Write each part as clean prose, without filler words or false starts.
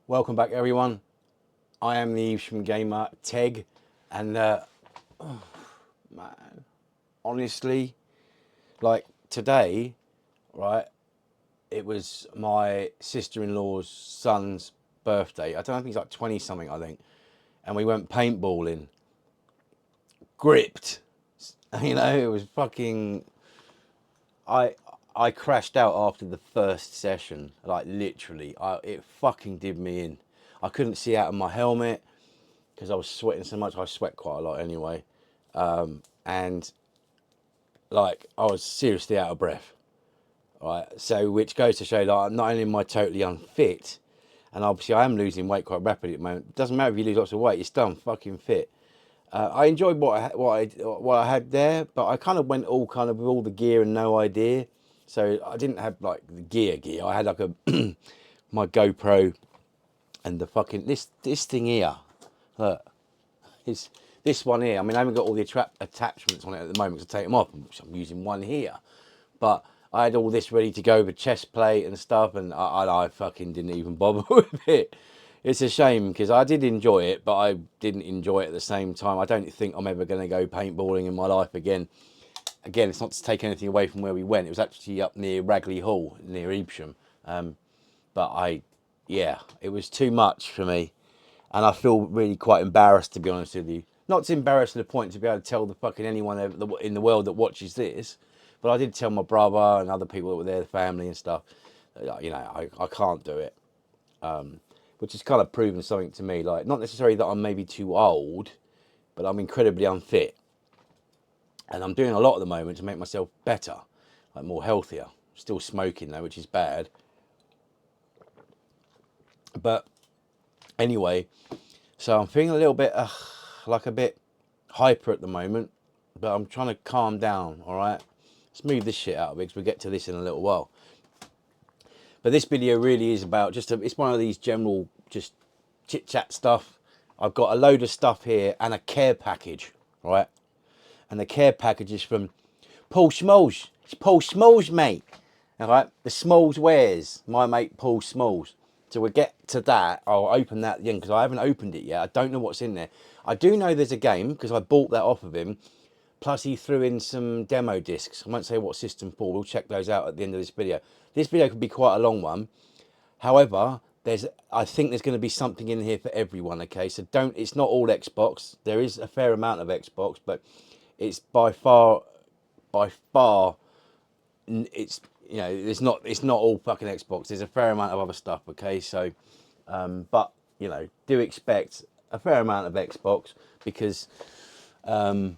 Welcome back, everyone. I am the Evesham gamer, Teg, and man, honestly, like today, right? It was my sister-in-law's son's birthday. I don't know, I think he's like 20 something, I think, and we went paintballing. Gripped, it was fucking. I I crashed out after the first session, like literally. It fucking did me in. I couldn't see out of my helmet because I was sweating so much. I sweat quite a lot anyway, and like I was seriously out of breath. Right, so which goes to show, like, not only am I totally unfit, and obviously I am losing weight quite rapidly at the moment. It doesn't matter if you lose lots of weight; you're still fucking fit. I enjoyed what I had there, but I kind of went all kind of with all the gear and no idea. So I didn't have like the gear. I had like a my GoPro and the fucking this thing here. Look, it's this one here. I mean, I haven't got all the attachments on it at the moment because I take them off. I'm using one here, but I had all this ready to go with chest plate and stuff, and I fucking didn't even bother with it. It's a shame because I did enjoy it, but I didn't enjoy it at the same time. I don't think I'm ever going to go paintballing in my life again. Again, it's not to take anything away from where we went. It was actually up near Ragley Hall, near Evesham. But yeah, it was too much for me. And I feel really quite embarrassed, to be honest with you. Not embarrassed to the point to be able to tell the fucking anyone in the world that watches this, but I did tell my brother and other people that were there, the family and stuff. I can't do it, which is kind of proven something to me. Like, not necessarily that I'm maybe too old, but I'm incredibly unfit, and I'm doing a lot at the moment to make myself better, like more healthier. Still smoking though, which is bad. But anyway, so I'm feeling a little bit like a bit hyper at the moment, but I'm trying to calm down. All right, let's move this shit out of it because we'll get to this in a little while. But this video really is about it's one of these general just chit chat stuff. I've got a load of stuff here and a care package, right? And the care package is from Paul Smallz. It's Paul Smallz, mate. All right, the Smallz Warez, my mate Paul Smallz. So we'll get to that. I'll open that again because I haven't opened it yet. I don't know what's in there. I do know there's a game because I bought that off of him. Plus he threw in some demo discs. I won't say what system for. We'll check those out at the end of this video. This video could be quite a long one. However, I think there's going to be something in here for everyone. Okay, so it's not all Xbox. There is a fair amount of Xbox, but it's by far, it's it's not all fucking Xbox. There's a fair amount of other stuff. Okay, so but do expect a fair amount of Xbox because well,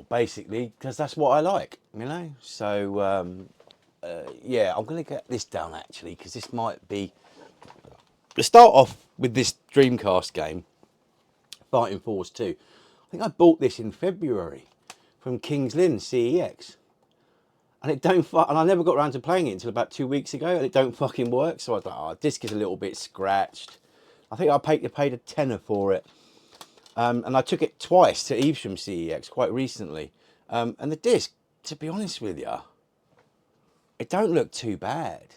basically because that's what I like, so yeah, I'm gonna get this down actually because this might be, to start off with this Dreamcast game, Fighting Force 2. I think I bought this in February from King's Lynn CEX, and and I never got around to playing it until about 2 weeks ago, and it don't fucking work. So I thought, oh, disc is a little bit scratched. I think I paid a tenner for it, and I took it twice to Evesham CEX quite recently, and the disc, to be honest with you, it don't look too bad,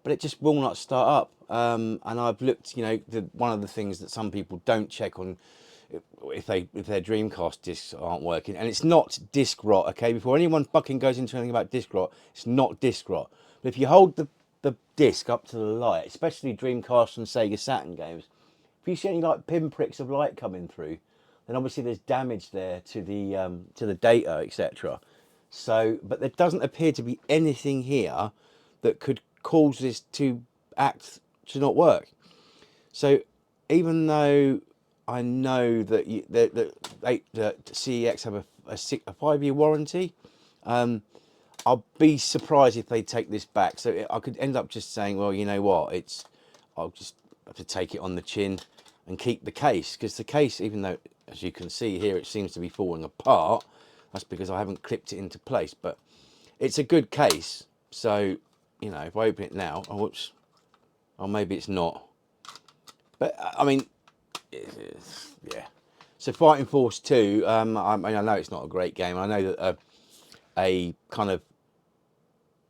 but it just will not start up. And I've looked, one of the things that some people don't check on if their Dreamcast discs aren't working, and it's not disc rot. Okay, before anyone fucking goes into anything about disc rot, it's not disc rot. But if you hold the disc up to the light, especially Dreamcast and Sega Saturn games, if you see any like pinpricks of light coming through, then obviously there's damage there to the data, etc. So, but there doesn't appear to be anything here that could cause this to not work. So, even though I know that that CEX have a 5-year warranty, I'll be surprised if they take this back. So I could end up just saying, well, you know what, I'll just have to take it on the chin and keep the case, because the case, even though as you can see here it seems to be falling apart, that's because I haven't clipped it into place. But it's a good case, so if I open it now, oh whoops, oh maybe it's not, but I mean, yeah. So Fighting Force 2, I know it's not a great game. I know that a kind of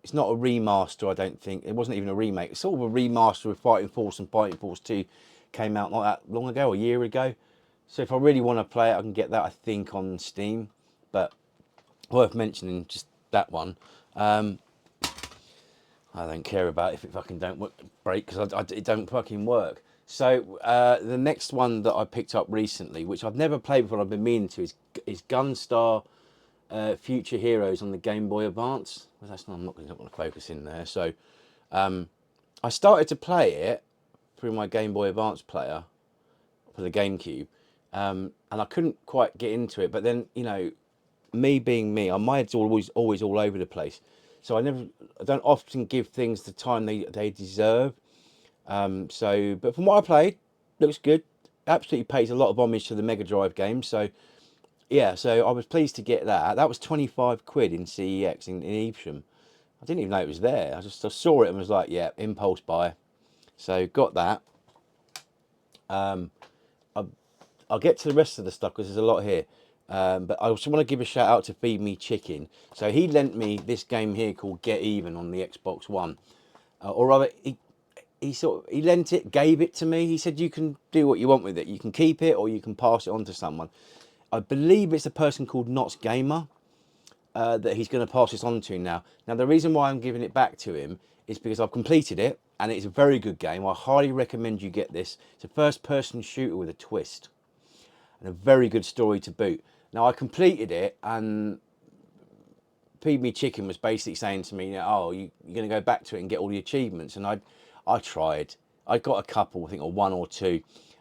it's not a remaster, I don't think. It wasn't even a remake. It's sort of a remaster of Fighting Force, and Fighting Force 2 came out not that long ago, a year ago. So if I really want to play it, I can get that, I think, on Steam. But worth mentioning just that one. I don't care about if it fucking don't break, because it don't fucking work. So the next one that I picked up recently, which I've never played before, I've been meaning to, is Gunstar Future Heroes on the Game Boy Advance. Well, I'm not going to focus in there. So I started to play it through my Game Boy Advance player for the Gamecube, and I couldn't quite get into it. But then, you know, me being me, my head's always all over the place. So I don't often give things the time they deserve. But from what I played, looks good. Absolutely pays a lot of homage to the Megadrive games. So yeah, so I was pleased to get that. That was 25 quid in CEX in Evesham. I didn't even know it was there. I saw it and was like, yeah, impulse buy. So got that. I'll get to the rest of the stuff because there's a lot here. But I also want to give a shout out to Feed Me Chicken. So he lent me this game here called Get Even on the Xbox One. Or rather, he lent it, gave it to me. He said, you can do what you want with it. You can keep it or you can pass it on to someone. I believe it's a person called Knots Gamer that he's going to pass this on to now. Now, the reason why I'm giving it back to him is because I've completed it and it's a very good game. I highly recommend you get this. It's a first-person shooter with a twist and a very good story to boot. Now, I completed it and Feed Me Chicken was basically saying to me, oh, you're going to go back to it and get all the achievements. And I tried. I got a couple, I think, or one or two.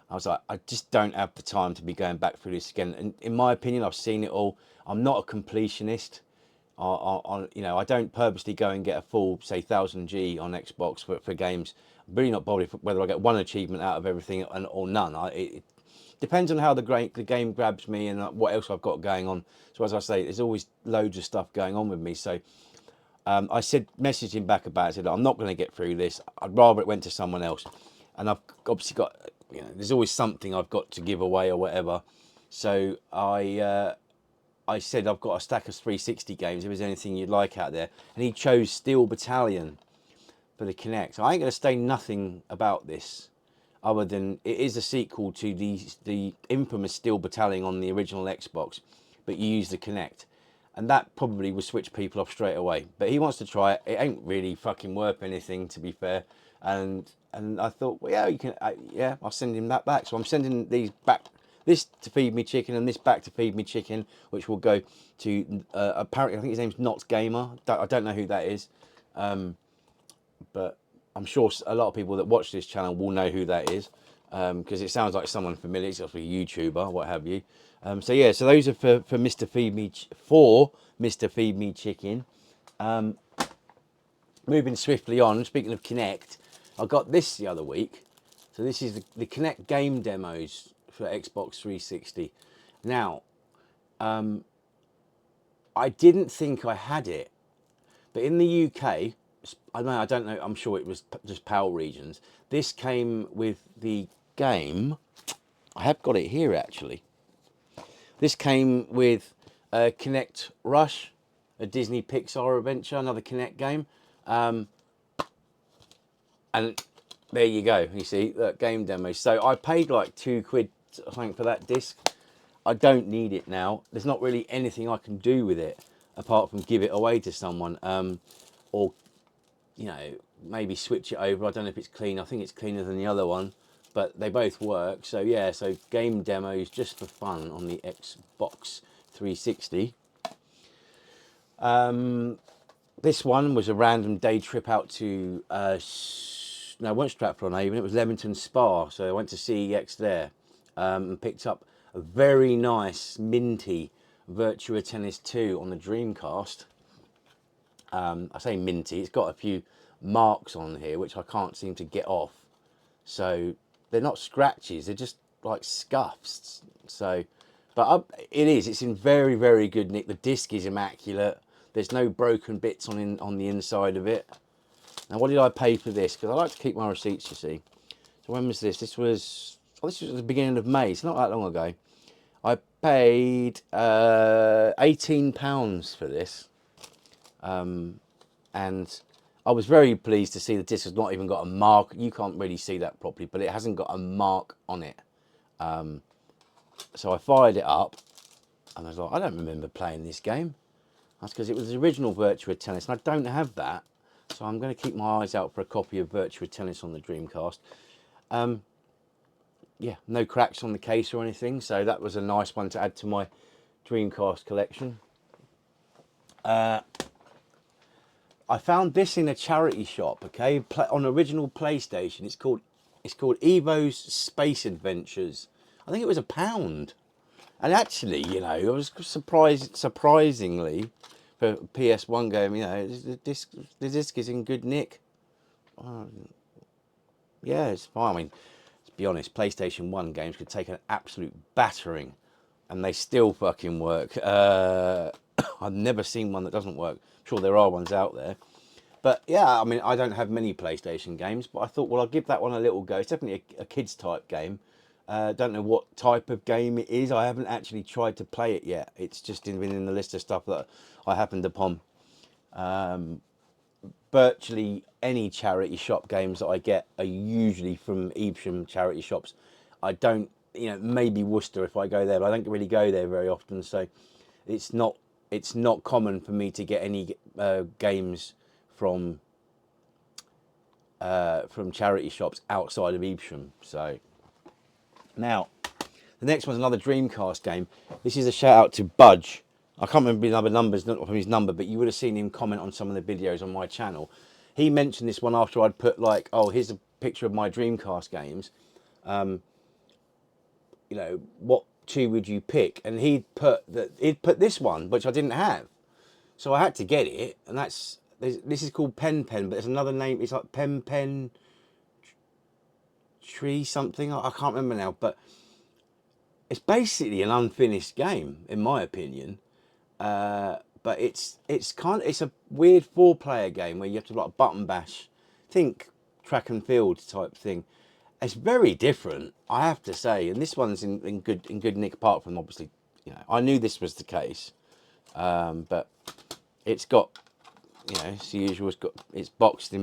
I was like, I just don't have the time to be going back through this again. And in my opinion, I've seen it all. I'm not a completionist. You know, I don't purposely go and get a full, say, 1000G on Xbox for games. I'm really not bothered whether I get one achievement out of everything or none. It depends on how the game grabs me and what else I've got going on. So as I say, there's always loads of stuff going on with me. So I messaged him back about it. I said, I'm not going to get through this. I'd rather it went to someone else. And I've obviously got, you know, there's always something I've got to give away or whatever. So I said, I've got a stack of 360 games. If there's anything you'd like out there. And he chose Steel Battalion for the Kinect. So I ain't going to say nothing about this other than it is a sequel to the infamous Steel Battalion on the original Xbox, but you use the Kinect. And that probably will switch people off straight away. But he wants to try it. It ain't really fucking worth anything, to be fair. And I thought, well, yeah, you can. Yeah, I'll send him that back. So I'm sending these back. This to Feed Me Chicken and this back to Feed Me Chicken, which will go to apparently I think his name's Knots Gamer. I don't know who that is, but I'm sure a lot of people that watch this channel will know who that is, because it sounds like someone familiar. It's obviously a YouTuber, what have you. So yeah, so those are for Mr. Feed Me Chicken. Moving swiftly on. Speaking of Kinect, I got this the other week. So this is the Kinect game demos for Xbox 360. Now, I didn't think I had it, but in the UK, I don't know, I'm sure it was just PAL regions. This came with the game. I have got it here actually. This came with Kinect Rush, a Disney Pixar adventure, another Kinect game. And there you go, you see, game demo. So I paid like £2, I think, for that disc. I don't need it now. There's not really anything I can do with it apart from give it away to someone, or, you know, maybe switch it over. I don't know if it's clean. I think it's cleaner than the other one, but they both work. So yeah, so game demos just for fun on the Xbox 360. This one was a random day trip out to, no, it wasn't Stratford-on-Avon, it was Leamington Spa. So I went to CEX there and picked up a very nice, minty Virtua Tennis 2 on the Dreamcast. I say minty, it's got a few marks on here which I can't seem to get off. So they're not scratches, they're just like scuffs. So, but it's in very, very good nick. The disc is immaculate. There's no broken bits on the inside of it. Now, what did I pay for this? Because I like to keep my receipts, you see. So when was this? This was at the beginning of May. It's not that long ago. I paid £18 for this. and I was very pleased to see the disc has not even got a mark. You can't really see that properly, but it hasn't got a mark on it. So I fired it up, and I was like, I don't remember playing this game. That's because it was the original Virtua Tennis, and I don't have that. So I'm going to keep my eyes out for a copy of Virtua Tennis on the Dreamcast. Yeah, no cracks on the case or anything, so that was a nice one to add to my Dreamcast collection. I found this in a charity shop, okay, on original PlayStation. It's called Evo's Space Adventures. I think it was £1. And actually, you know, I was surprisingly, for a PS1 game, you know, the disc is in good nick. Yeah, it's fine. I mean, to be honest, PlayStation 1 games could take an absolute battering, and they still fucking work. I've never seen one that doesn't work. I'm sure there are ones out there. But yeah, I mean, I don't have many PlayStation games, but I thought, well, I'll give that one a little go. It's definitely a kids type game. Don't know what type of game it is. I haven't actually tried to play it yet. It's just been in the list of stuff that I happened upon. Virtually any charity shop games that I get are usually from Evesham charity shops. I don't, you know, maybe Worcester if I go there, but I don't really go there very often. So it's not common for me to get any games from charity shops outside of Evesham. So now the next one's another Dreamcast game. This is a shout out to Budge. I can't remember his numbers, not from his number, but you would have seen him comment on some of the videos on my channel. He mentioned this one after I'd put like, oh, here's a picture of my Dreamcast games. You know, what two would you pick? And he'd put this one, which I didn't have, so I had to get it. And this is called Pen, but there's another name. It's like Pen Tree something. I can't remember now, but it's basically an unfinished game in my opinion. But it's a weird 4-player game where you have to like button bash, think track and field type thing. It's very different, I have to say, and this one's in good nick. Apart from obviously, you know, I knew this was the case, but it's got, you know, it's the usual. It's boxed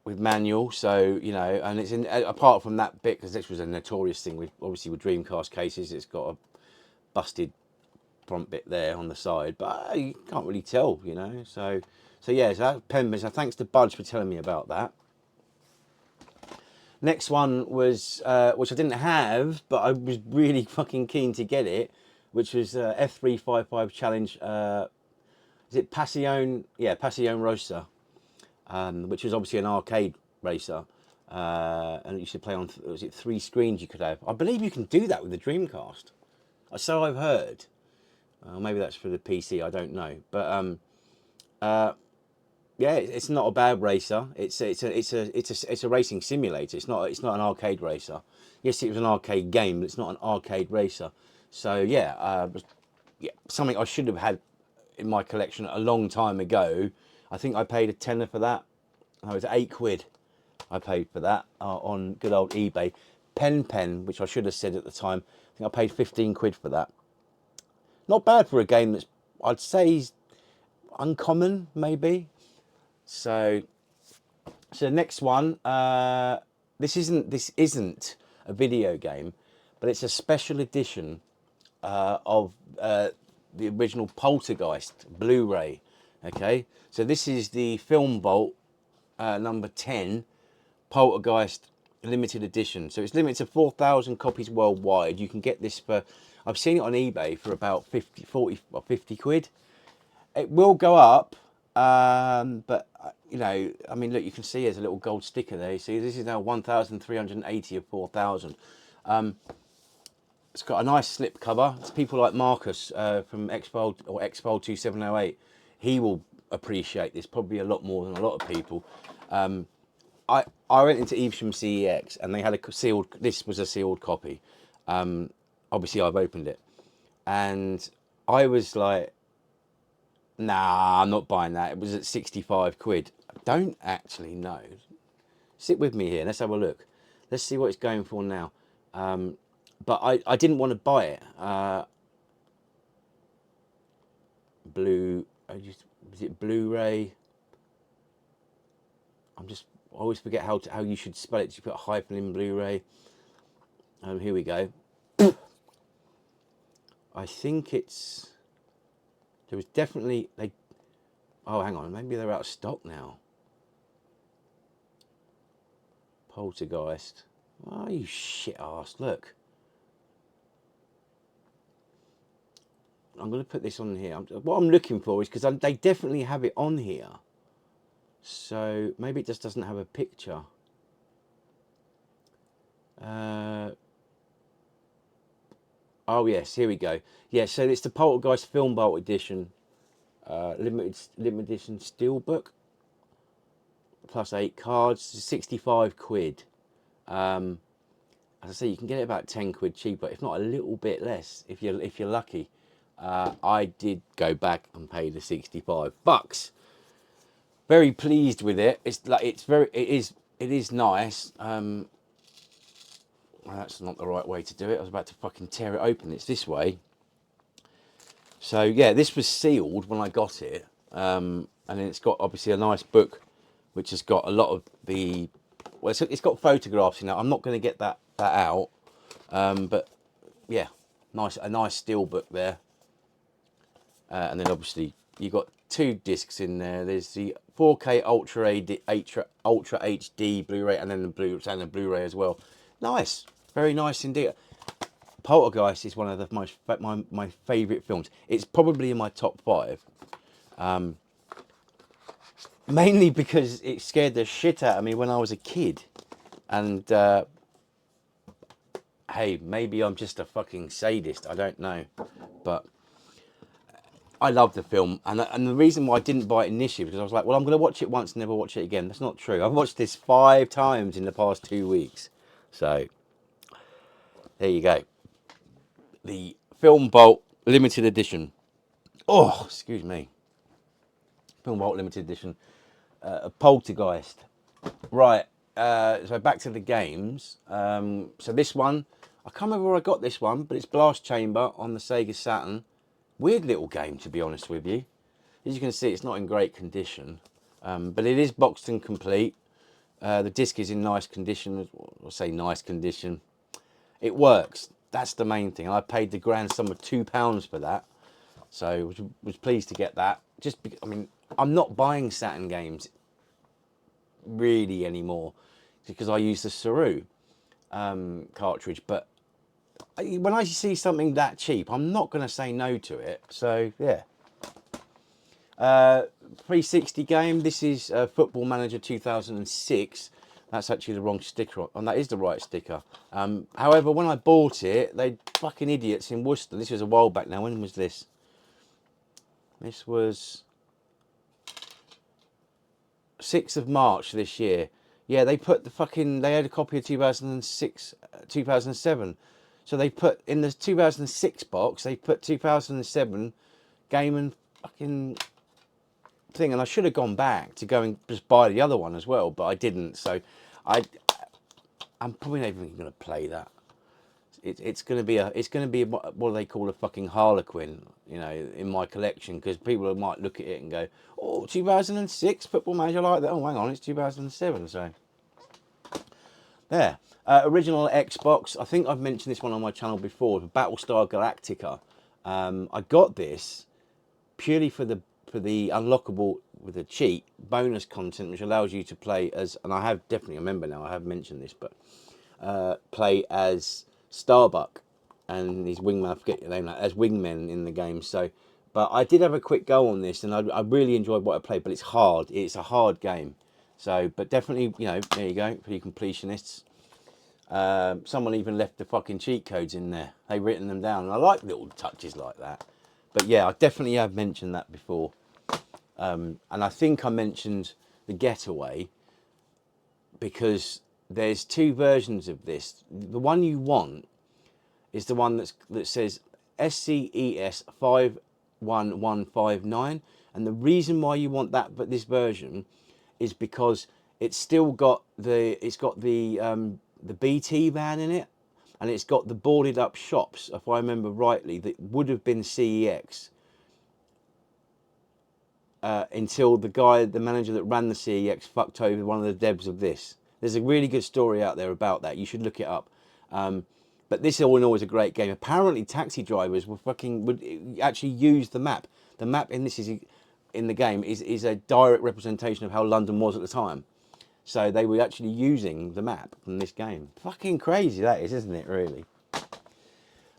with manual, so you know, and it's in. Apart from that bit, because this was a notorious thing with obviously with Dreamcast cases, it's got a busted front bit there on the side, but you can't really tell, you know. So yeah, so that's Pen. So thanks to Budge for telling me about that. Next one was which I didn't have, but I was really fucking keen to get it, which was F355 Challenge. Is it Passion? Yeah, Passion Rosa, which was obviously an arcade racer, and you should play on. Was it 3 screens you could have? I believe you can do that with the Dreamcast. So I've heard. Maybe that's for the PC. I don't know, but yeah, it's not a bad racer. It's a racing simulator. It's not an arcade racer. Yes, it was an arcade game, but it's not an arcade racer. So yeah, something I should have had in my collection a long time ago. I think I paid a tenner for that. Oh, it was £8 I paid for that on good old eBay. Pen, which I should have said at the time. I think I paid £15 for that. Not bad for a game that's, I'd say, uncommon maybe. So the next one, this isn't a video game, but it's a special edition of the original Poltergeist Blu-ray. Okay, so this is the Film Vault number 10 Poltergeist limited edition. So it's limited to 4,000 copies worldwide. You can get this for, I've seen it on eBay for about 50 quid. It will go up, but you know, I mean, look, you can see there's a little gold sticker there. You see, this is now 1,380 of 4,000. It's got a nice slip cover. It's people like Marcus from Xfile or Xfile 2708. He will appreciate this probably a lot more than a lot of people. I went into Evesham CEX and they had a sealed. This was a sealed copy. Obviously, I've opened it, and I was like, nah, I'm not buying that. It was at 65 quid. I don't actually know. Sit with me here. Let's have a look. Let's see what it's going for now. But I didn't want to buy it. is it Blu-Ray? I always forget how you should spell it. You put a hyphen in Blu-ray. Here we go. I think it's, there was definitely, oh hang on, maybe they're out of stock now. Poltergeist. Oh, you shit ass, look. I'm going to put this on here. What I'm looking for is, because they definitely have it on here. So maybe it just doesn't have a picture. Oh yes, here we go. Yeah, so it's the Poltergeist Film Vault Edition, limited edition steelbook, plus 8 cards, 65 quid. As I say, you can get it about 10 quid cheaper, if not a little bit less, if you're lucky. I did go back and pay the 65 bucks. Very pleased with it. It is nice. Well, that's not the right way to do it. I was about to fucking tear it open. It's this way. So yeah, this was sealed when I got it, and then it's got obviously a nice book, which has got a lot of the. Well, it's got photographs in it. I'm not going to get that out, but yeah, a nice steel book there. And then obviously you got 2 discs in there. There's the 4K Ultra HD Blu-ray, and then the Blu-ray as well. Nice, very nice indeed. Poltergeist is one of my favourite films. It's probably in my top 5. Mainly because it scared the shit out of me when I was a kid. And hey, maybe I'm just a fucking sadist. I don't know, but I love the film, and the reason why I didn't buy it initially because I was like, well, I'm going to watch it once and never watch it again. That's not true. I've watched this 5 times in the past 2 weeks. So there you go. The Film Vault Limited Edition. Oh, excuse me. Film Vault Limited Edition. Poltergeist. Right. So back to the games. So this one, I can't remember where I got this one, but it's Blast Chamber on the Sega Saturn. Weird little game, to be honest with you. As you can see, it's not in great condition, but it is boxed and complete. The disc is in nice condition. I'll say nice condition. It works. That's the main thing. I paid the grand sum of £2 for that, so was pleased to get that. I mean, I'm not buying Saturn games really anymore because I use the Saru cartridge, but when I see something that cheap, I'm not going to say no to it. So yeah. 360 game. This is Football Manager 2006. That's actually the wrong sticker, and that is the right sticker. However, when I bought it, they fucking idiots in Worcester. This was a while back now. When was this? This was 6th of March this year. Yeah, they put they had a copy of 2006, 2007. So they put in the 2006 box, they put 2007 game and fucking thing. And I should have gone back to go and just buy the other one as well, but I didn't. So I'm probably not even going to play that. It's going to be what do they call a fucking harlequin, you know, in my collection, because people might look at it and go, oh, 2006 Football Manager, I like that. Oh, hang on, it's 2007. So there. Original Xbox. I think I've mentioned this one on my channel before. Battlestar Galactica. I got this purely for the unlockable with a cheat bonus content, which allows you to play as, and I have definitely remember now. I have mentioned this, but play as Starbuck and his wingman. I forget your name now, as wingmen in the game. So, but I did have a quick go on this, and I really enjoyed what I played. But it's hard. It's a hard game. So, but definitely, you know, there you go for you completionists. Someone even left the fucking cheat codes in there. They've written them down, and I like little touches like that. But yeah, I definitely have mentioned that before. And I think I mentioned the Getaway because there's 2 versions of this. The one you want is the one that says SCES 51159, and the reason why you want this version is because it's still got the BT van in it, and it's got the boarded up shops, if I remember rightly, that would have been CEX. until the manager that ran the CEX fucked over one of the devs of this. There's a really good story out there about that. You should look it up. But this all in all is a great game. Apparently, taxi drivers would actually use the map. The map in this in the game is a direct representation of how London was at the time. So they were actually using the map from this game. Fucking crazy that is, isn't it? Really.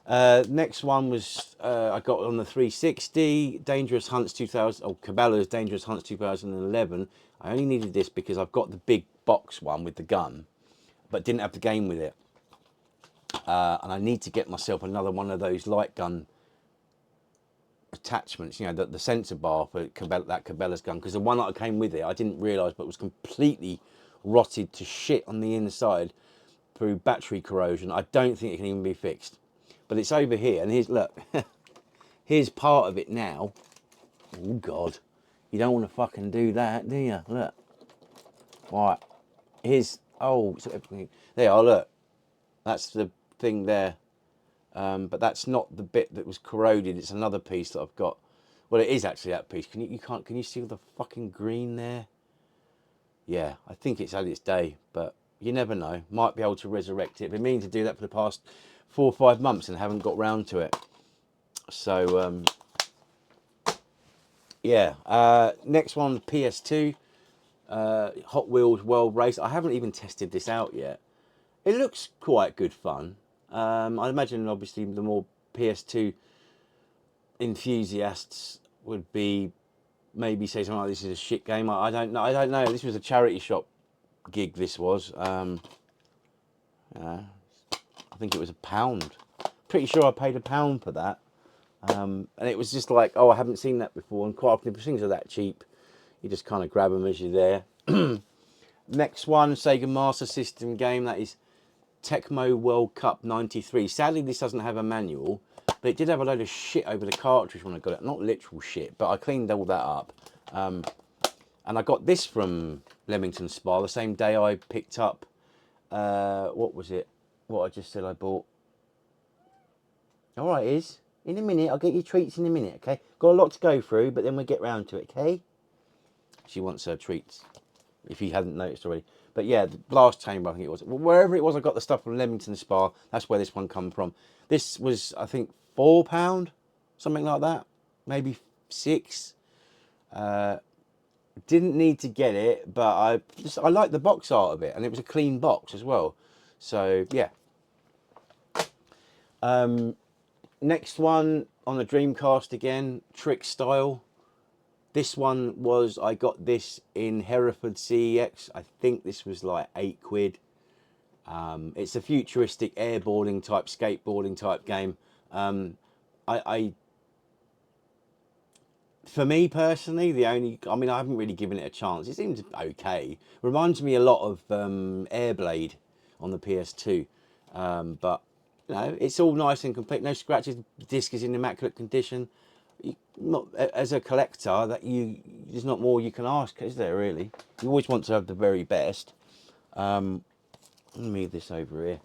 Next one was I got on the 360, Dangerous Hunts 2000, or Cabela's Dangerous Hunts 2011. I only needed this because I've got the big box one with the gun, but didn't have the game with it. And I need to get myself another one of those light gun attachments, you know, the sensor bar for that Cabela's gun, because the one that came with it, I didn't realise, but it was completely rotted to shit on the inside through battery corrosion. I don't think it can even be fixed. But it's over here, and here's, look, here's part of it now. Oh, God. You don't want to fucking do that, do you? Look. Right. Here's, oh, so everything. There you are, look. That's the thing there. But that's not the bit that was corroded. It's another piece that I've got. Well, it is actually that piece. Can you see all the fucking green there? Yeah, I think it's had its day, but you never know. Might be able to resurrect it. I've been meaning to do that for the past 4 or 5 months and haven't got round to it. So yeah. Next one, PS2, Hot Wheels World Race. I haven't even tested this out yet. It looks quite good fun. I imagine obviously the more PS2 enthusiasts would be maybe say something like this is a shit game. I don't know. I don't know. This was a charity shop gig. This was. I think it was £1. Pretty sure I paid £1 for that. And it was just like, oh, I haven't seen that before. And quite often, if things are that cheap, you just kind of grab them as you're there. Next one, Sega Master System game. That is Tecmo World Cup 93. Sadly, this doesn't have a manual, but it did have a load of shit over the cartridge when I got it. Not literal shit, but I cleaned all that up. And I got this from Leamington Spa the same day I picked up, what was it? What I just said I bought. All right, Iz. In a minute, I'll get you treats in a minute, okay? Got a lot to go through, but then we'll get round to it, okay? She wants her treats, if you hadn't noticed already. But yeah, the Blast Chamber, I think it was. Wherever it was, I got the stuff from Leamington Spa. That's where this one come from. This was, I think, £4, something like that. Maybe 6. Didn't need to get it, but I liked the box art of it, and it was a clean box as well. So yeah. Next one on the Dreamcast again, Trick Style. This one was, I got this in Hereford CEX. I think this was like £8. It's a futuristic airboarding type, skateboarding type game. For me personally, I haven't really given it a chance. It seems okay. Reminds me a lot of Airblade on the PS2. But, you know, it's all nice and complete. No scratches. The disc is in immaculate condition. As a collector, there's not more you can ask, is there, really? You always want to have the very best. Let me move this over here.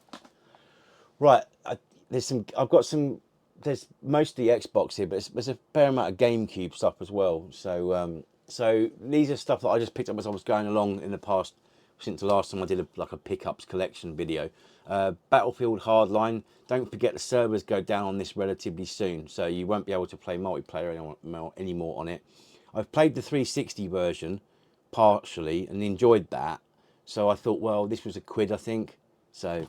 Right, there's mostly Xbox here, but there's a fair amount of Gamecube stuff as well. So so these are stuff that I just picked up as I was going along in the past, since the last time I did a pickups collection video. Battlefield Hardline. Don't forget the servers go down on this relatively soon, so you won't be able to play multiplayer anymore on it. I've played the 360 version partially and enjoyed that, so I thought, well, this was £1, I think. So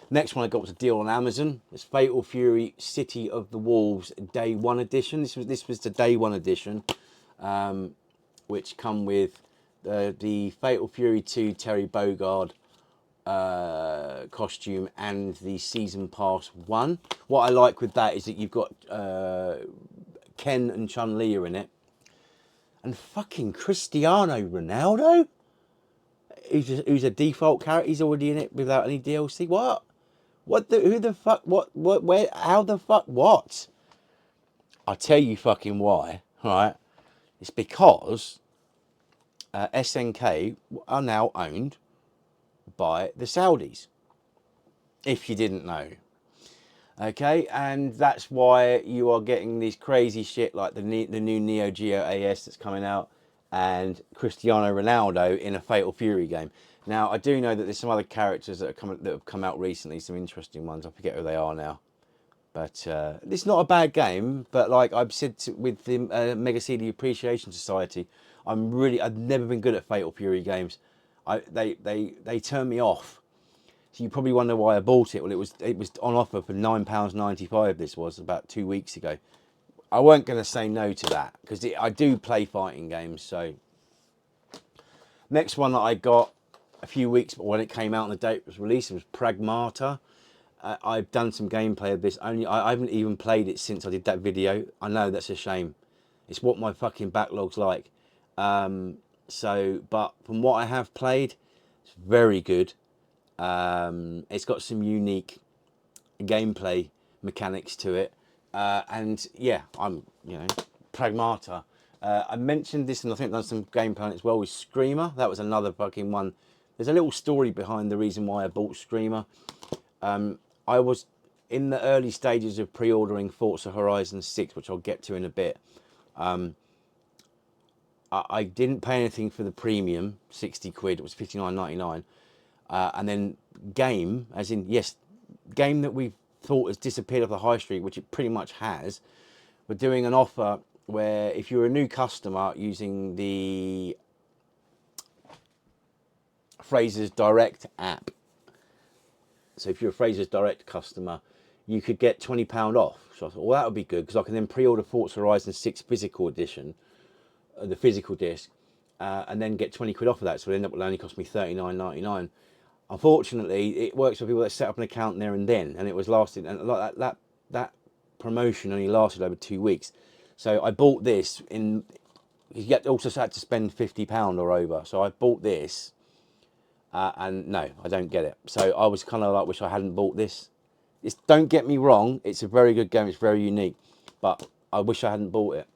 next one I got was a deal on Amazon. It's Fatal Fury City of the Wolves Day 1 edition. This was the Day 1 edition, which come with the Fatal Fury 2 Terry Bogard costume and the Season Pass 1. What I like with that is that you've got Ken and Chun-Li are in it. And fucking Cristiano Ronaldo? Who's a default character. He's already in it without any DLC. What? Who the fuck? What? Where? How the fuck? What? I'll tell you fucking why, right? It's because SNK are now owned by the Saudis, if you didn't know. Okay, and that's why you are getting these crazy shit like the new Neo Geo AS that's coming out, and Cristiano Ronaldo in a Fatal Fury game. Now I do know that there's some other characters that have come out recently, some interesting ones. I forget who they are now, but it's not a bad game. But like I've said with the Mega CD Appreciation Society, I've never been good at Fatal Fury games. They turn me off. So you probably wonder why I bought it. Well, it was on offer for £9.95. This was about 2 weeks ago. I weren't going to say no to that because I do play fighting games. So next one that I got a few weeks when it came out and the date was released, it was Pragmata. I've done some gameplay of this. I haven't even played it since I did that video. I know that's a shame. It's what my fucking backlog's like. But from what I have played, it's very good. It's got some unique gameplay mechanics to it, and yeah, Pragmata. I mentioned this, and I think I've done some gameplay on it as well with Screamer. That was another fucking one. There's a little story behind the reason why I bought Screamer. I was in the early stages of pre-ordering Forza Horizon 6, which I'll get to in a bit. I didn't pay anything for the premium, 60 quid. It was 59.99. And then Game, as in, yes, Game that we thought has disappeared off the high street, which it pretty much has. We're doing an offer where if you're a new customer using the Fraser's Direct app, so if you're a Fraser's Direct customer, you could get £20 off. So I thought, well, that would be good because I can then pre-order Forza Horizon 6 physical edition, the physical disc, and then get 20 quid off of that. So it ended up only cost me £39.99. Unfortunately, it works for people that set up an account there and then, and it was lasted, and like that promotion only lasted over 2 weeks. So I bought this in. You also had to spend £50 or over. So I bought this, and no, I don't get it. So I was kind of like, wish I hadn't bought this. Don't get me wrong, it's a very good game. It's very unique, but I wish I hadn't bought it.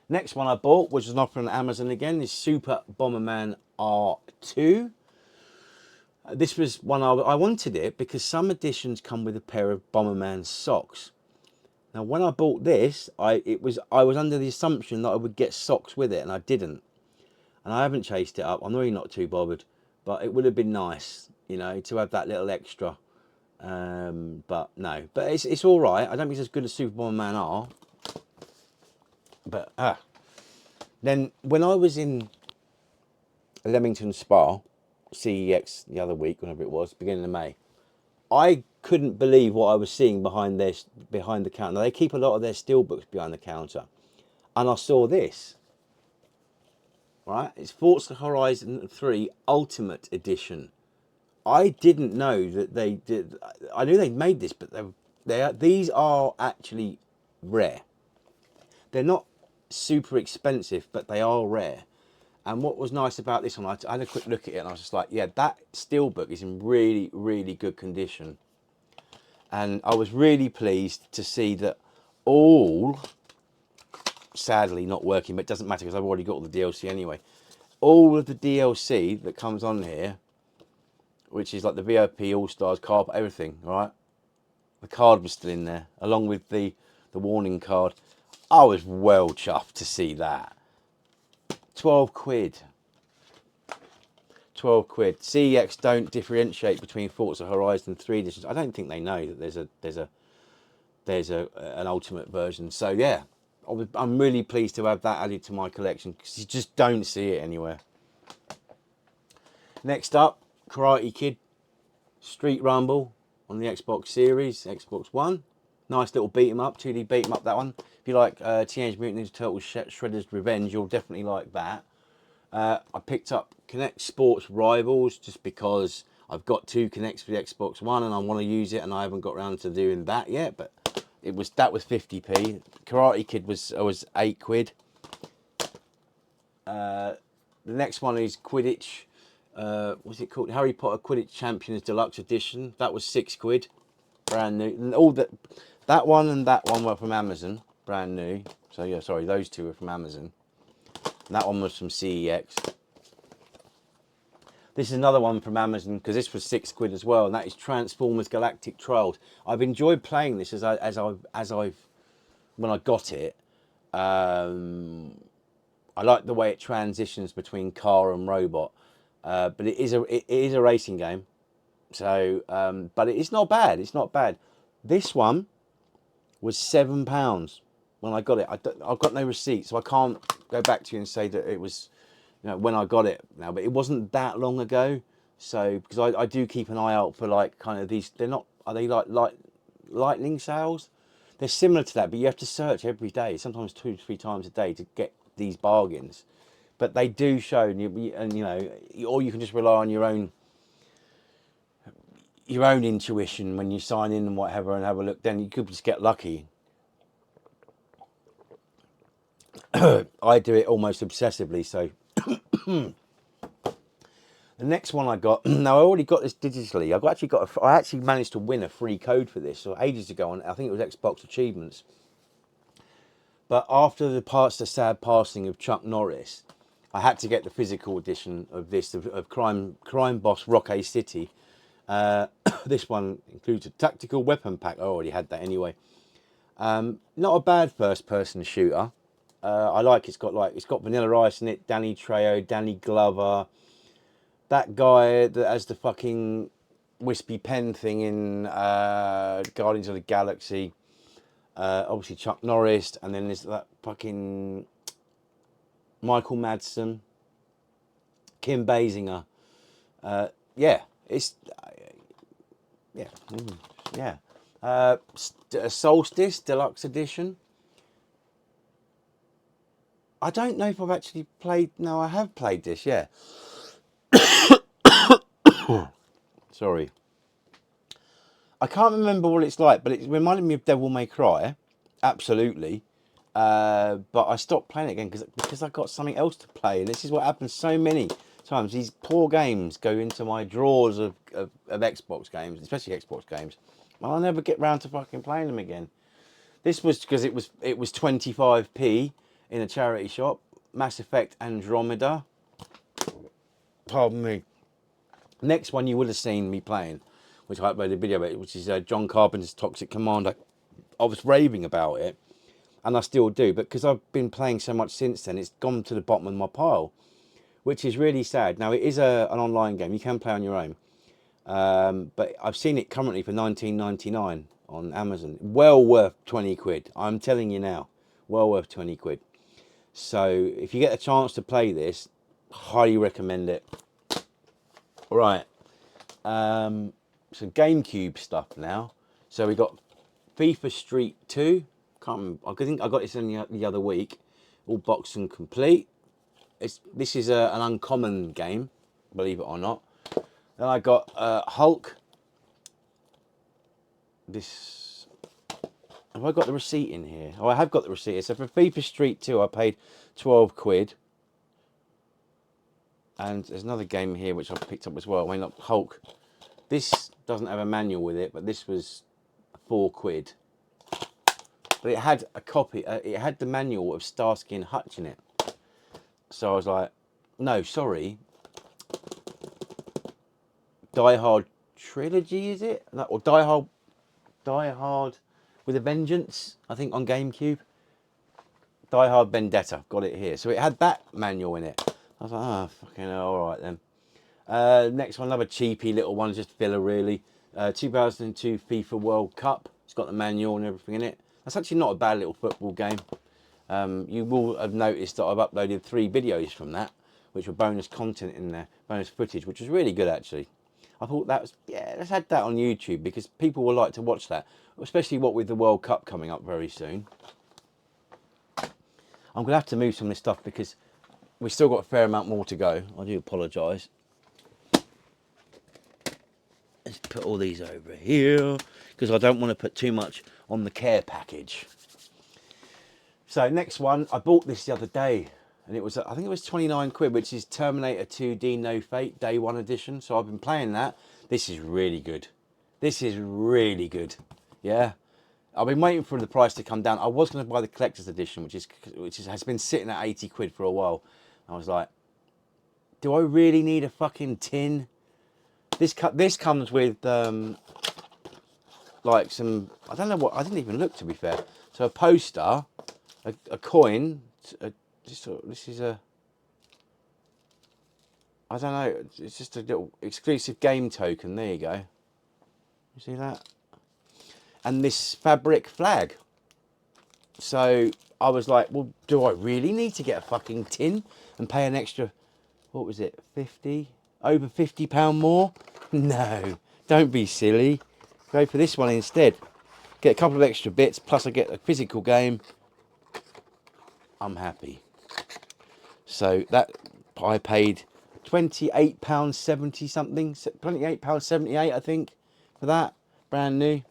Next one I bought, which was an offer on Amazon again, is Super Bomberman R2. This was one I wanted it because some editions come with a pair of Bomberman socks. Now, when I bought this, I was under the assumption that I would get socks with it, and I didn't. And I haven't chased it up. I'm really not too bothered, but it would have been nice, you know, to have that little extra. But no, but it's all right. I don't think it's as good as Super Bomberman R. But then when I was in Leamington Spa, CEX the other week, whenever it was, beginning of May, I couldn't believe what I was seeing behind the counter. Now, they keep a lot of their steelbooks behind the counter, and I saw this. Right, it's Forza Horizon 3 Ultimate Edition. I didn't know that they did. I knew they'd made this, but these are actually rare. They're not super expensive, but they are rare. And what was nice about this one, I had a quick look at it and I was just like, yeah, that steelbook is in really, really good condition. And I was really pleased to see that all, sadly not working, but it doesn't matter because I've already got all the DLC anyway. All of the DLC that comes on here, which is like the VIP All-Stars card, everything, right? The card was still in there, along with the warning card. I was well chuffed to see that. 12 quid. 12 quid. CEX don't differentiate between Forza Horizon 3 editions. I don't think they know that there's an ultimate version. So yeah, I'm really pleased to have that added to my collection because you just don't see it anywhere. Next up, Karate Kid Street Rumble on the Xbox Series, Xbox One. Nice little beat 'em up, 2D beat 'em up, that one. If you like Teenage Mutant Ninja Turtles Shredder's Revenge, you'll definitely like that. I picked up Kinect Sports Rivals just because I've got 2 Kinects for the Xbox One and I want to use it, and I haven't got around to doing that yet, but that was 50p. Karate Kid was 8 quid. The next one is Quidditch. What's it called? Harry Potter Quidditch Champions Deluxe Edition. That was 6 quid. Brand new. And all that one and that one were from Amazon. Brand new. So yeah, sorry, those 2 were from Amazon. And that one was from CEX. This is another one from Amazon because this was £6 as well, and that is Transformers Galactic Trials. I've enjoyed playing this as I've when I got it. I like the way it transitions between car and robot, but it is a racing game. So, but it's not bad. It's not bad. This one was £7 when I got it. I've got no receipt, so I can't go back to you and say that it was, when I got it now. But it wasn't that long ago. So because I do keep an eye out for like kind of these. They're not. Are they like lightning sales? They're similar to that, but you have to search every day, sometimes 2 to 3 times a day to get these bargains. But they do show, or you can just rely on your own intuition when you sign in and whatever and have a look. Then you could just get lucky. I do it almost obsessively. So the next one I got, now I already got this digitally. I actually managed to win a free code for this ages ago on, I think it was Xbox Achievements. But after the sad passing of Chuck Norris, I had to get the physical edition of this, of Crime Boss Rock City. This one includes a tactical weapon pack. I already had that anyway. Not a bad first-person shooter. I like it's got Vanilla Ice in it, Danny Trejo, Danny Glover, that guy that has the fucking wispy pen thing in Guardians of the Galaxy. Obviously Chuck Norris, and then there's that fucking Michael Madsen, Kim Basinger. Solstice Deluxe Edition. I don't know if I've actually played. No, I have played this. Yeah. Sorry. I can't remember what it's like, but it reminded me of Devil May Cry. Absolutely. But I stopped playing it again because I got something else to play. And this is what happens so many times. These poor games go into my drawers of Xbox games, especially Xbox games. Well, I'll never get round to fucking playing them again. This was because it was 25p in a charity shop. Mass Effect Andromeda. Pardon me. Next one you would have seen me playing, which I uploaded a video about, which is John Carpenter's Toxic Commando. I was raving about it, and I still do, but because I've been playing so much since then, it's gone to the bottom of my pile, which is really sad. Now, it is an online game. You can play on your own, but I've seen it currently for £19.99 on Amazon. Well worth 20 quid. I'm telling you now, well worth 20 quid. So if you get a chance to play this, highly recommend it. Right, some Gamecube stuff now. So we got FIFA Street 2. Can't remember. I think I got this in the other week. All boxed and complete. This is an uncommon game, believe it or not. Then I got Hulk. This. Have I got the receipt in here? Oh, I have got the receipt. So for FIFA Street 2, I paid 12 quid. And there's another game here which I picked up as well. I mean, look, Hulk. This doesn't have a manual with it, but this was 4 quid. But it had a copy. It had the manual of Starsky and Hutch in it. So I was like, no, sorry. Die Hard Trilogy, is it? No, or Die Hard with a Vengeance, I think, on Gamecube. Die Hard Vendetta, got it here. So it had that manual in it. I was like, oh, fucking hell, all right then. Next one, another cheapy little one, just filler really. 2002 FIFA World Cup. It's got the manual and everything in it. That's actually not a bad little football game. You will have noticed that I've uploaded 3 videos from that, which were bonus content in there, bonus footage, which was really good actually. I thought that was, yeah, let's add that on YouTube because people will like to watch that, especially what with the World Cup coming up very soon. I'm going to have to move some of this stuff because we've still got a fair amount more to go. I do apologise. Let's put all these over here because I don't want to put too much on the care package. So next one, I bought this the other day and it was, I think it was 29 quid, which is Terminator 2D No Fate Day 1 edition. So I've been playing that. This is really good. This is really good. Yeah. I've been waiting for the price to come down. I was going to buy the collector's edition, which has been sitting at 80 quid for a while. I was like, do I really need a fucking tin? This comes with like some, I don't know what, I didn't even look, to be fair. So a poster, a coin, this is a, I don't know, it's just a little exclusive game token. There you go. You see that? And this fabric flag. So I was like, well, do I really need to get a fucking tin and pay an extra, what was it, 50? Over £50 more? No, don't be silly. Go for this one instead. Get a couple of extra bits, plus I get a physical game. I'm happy. So that, I paid £28.70 something, £28.78 I think, for that. Brand new.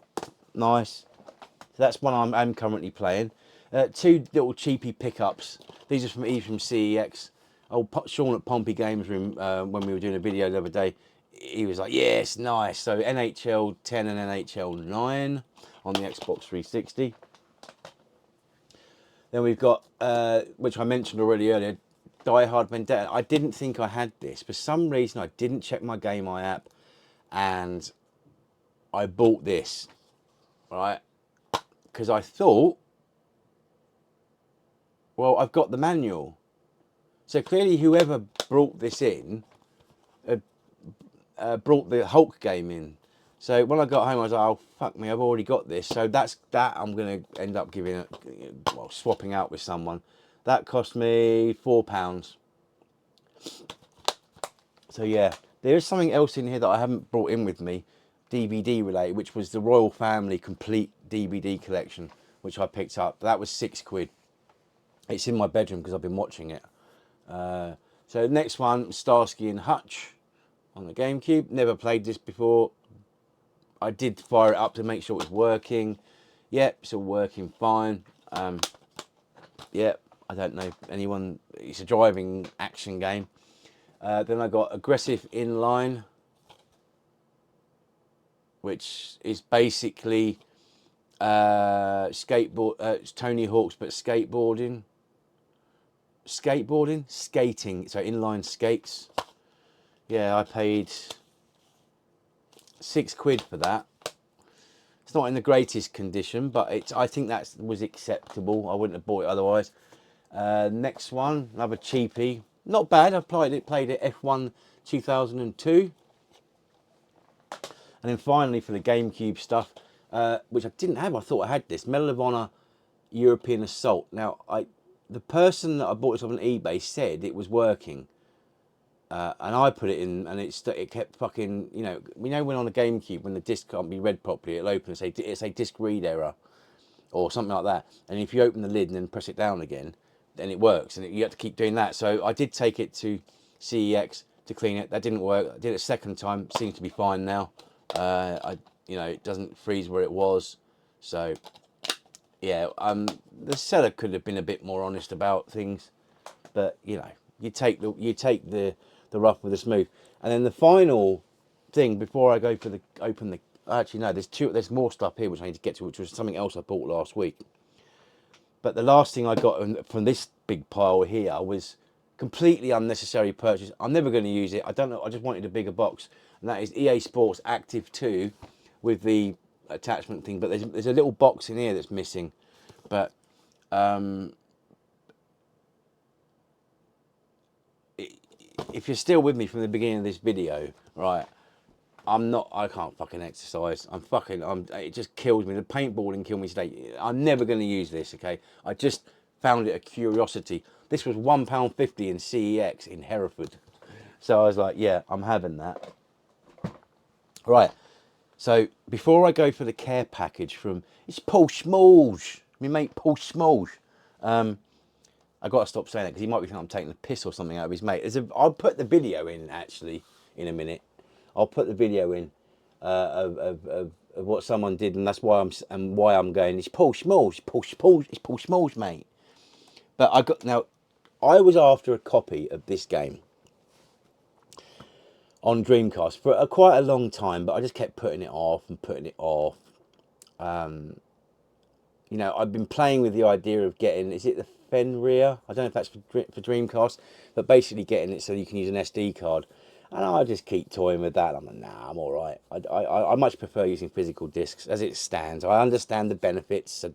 Nice. So that's one I'm currently playing. Two little cheapy pickups. These are from Evesham CEX. Old Sean at Pompey Games Room, when we were doing a video the other day, he was like, yes, nice. So NHL 10 and NHL 9 on the Xbox 360. Then we've got, which I mentioned already earlier, Die Hard Vendetta. I didn't think I had this. For some reason, I didn't check my Game Eye app, and I bought this, right? Because I thought, well, I've got the manual. So clearly whoever brought this in brought the Hulk game in. So when I got home, I was like, oh, fuck me, I've already got this. So that I'm going to end up giving it, well, swapping out with someone. That cost me £4. So yeah, there is something else in here that I haven't brought in with me, DVD related, which was the Royal Family Complete DVD collection, which I picked up. That was £6. It's in my bedroom because I've been watching it. So next one, Starsky and Hutch on the Gamecube. Never played this before. I did fire it up to make sure it was working. Yep, it's all working fine. Yep, I don't know anyone. It's a driving action game. Then I got Aggressive Inline, which is basically skateboard. It's Tony Hawk's, but skateboarding. Skating. So inline skates. Yeah, I paid £6 for that. It's not in the greatest condition, but I think that was acceptable. I wouldn't have bought it otherwise. Next one, another cheapie. Not bad. I played it F1 2002. And then finally for the GameCube stuff, which I didn't have. I thought I had this. Medal of Honor European Assault. Now, the person that I bought this off on eBay said it was working. And I put it in, and it kept fucking, you know when on a GameCube, when the disc can't be read properly, it'll open and say disc read error, or something like that. And if you open the lid and then press it down again, then it works, and you have to keep doing that. So I did take it to CEX to clean it. That didn't work. I did it a second time. Seems to be fine now. It doesn't freeze where it was. So yeah, the seller could have been a bit more honest about things, but you take the rough with the smooth. And then the final thing before I go for actually no, there's more stuff here which I need to get to, which was something else I bought last week. But the last thing I got from this big pile here was completely unnecessary purchase. I'm never going to use it. I don't know. I just wanted a bigger box, and that is EA Sports Active 2 with the attachment thing. But there's a little box in here that's missing. But if you're still with me from the beginning of this video, right? I can't fucking exercise. It just kills me. The paintballing killed me today. I'm never going to use this, okay? I just found it a curiosity. This was £1.50 in CEX in Hereford. So I was like, yeah, I'm having that. Right. So before I go for the care package it's Paul Smallz, my mate Paul Smallz. I got to stop saying that because he might be thinking I'm taking the piss or something out of his mate. I'll put the video in, actually, in a minute. I'll put the video in of what someone did, and that's why I'm going. It's Paul Smallz, it's Paul Smallz, mate. But I was after a copy of this game on Dreamcast for quite a long time, but I just kept putting it off and putting it off. I've been playing with the idea of getting, is it the Fenrir. I don't know if that's for Dreamcast, but basically getting it so you can use an SD card. And I just keep toying with that. I'm like, nah, I'm all right. I much prefer using physical discs as it stands. I understand the benefits, so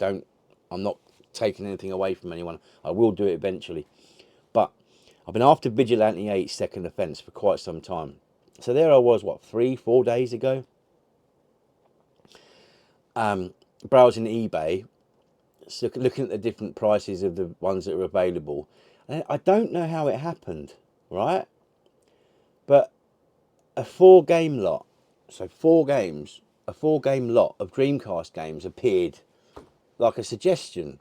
I'm not taking anything away from anyone. I will do it eventually. But I've been after Vigilante 8 Second Offence for quite some time. So there I was, what, 3-4 days ago? Browsing eBay, so looking at the different prices of the ones that are available. And I don't know how it happened, right? But a 4-game lot, so 4 games, a 4-game lot of Dreamcast games appeared like a suggestion.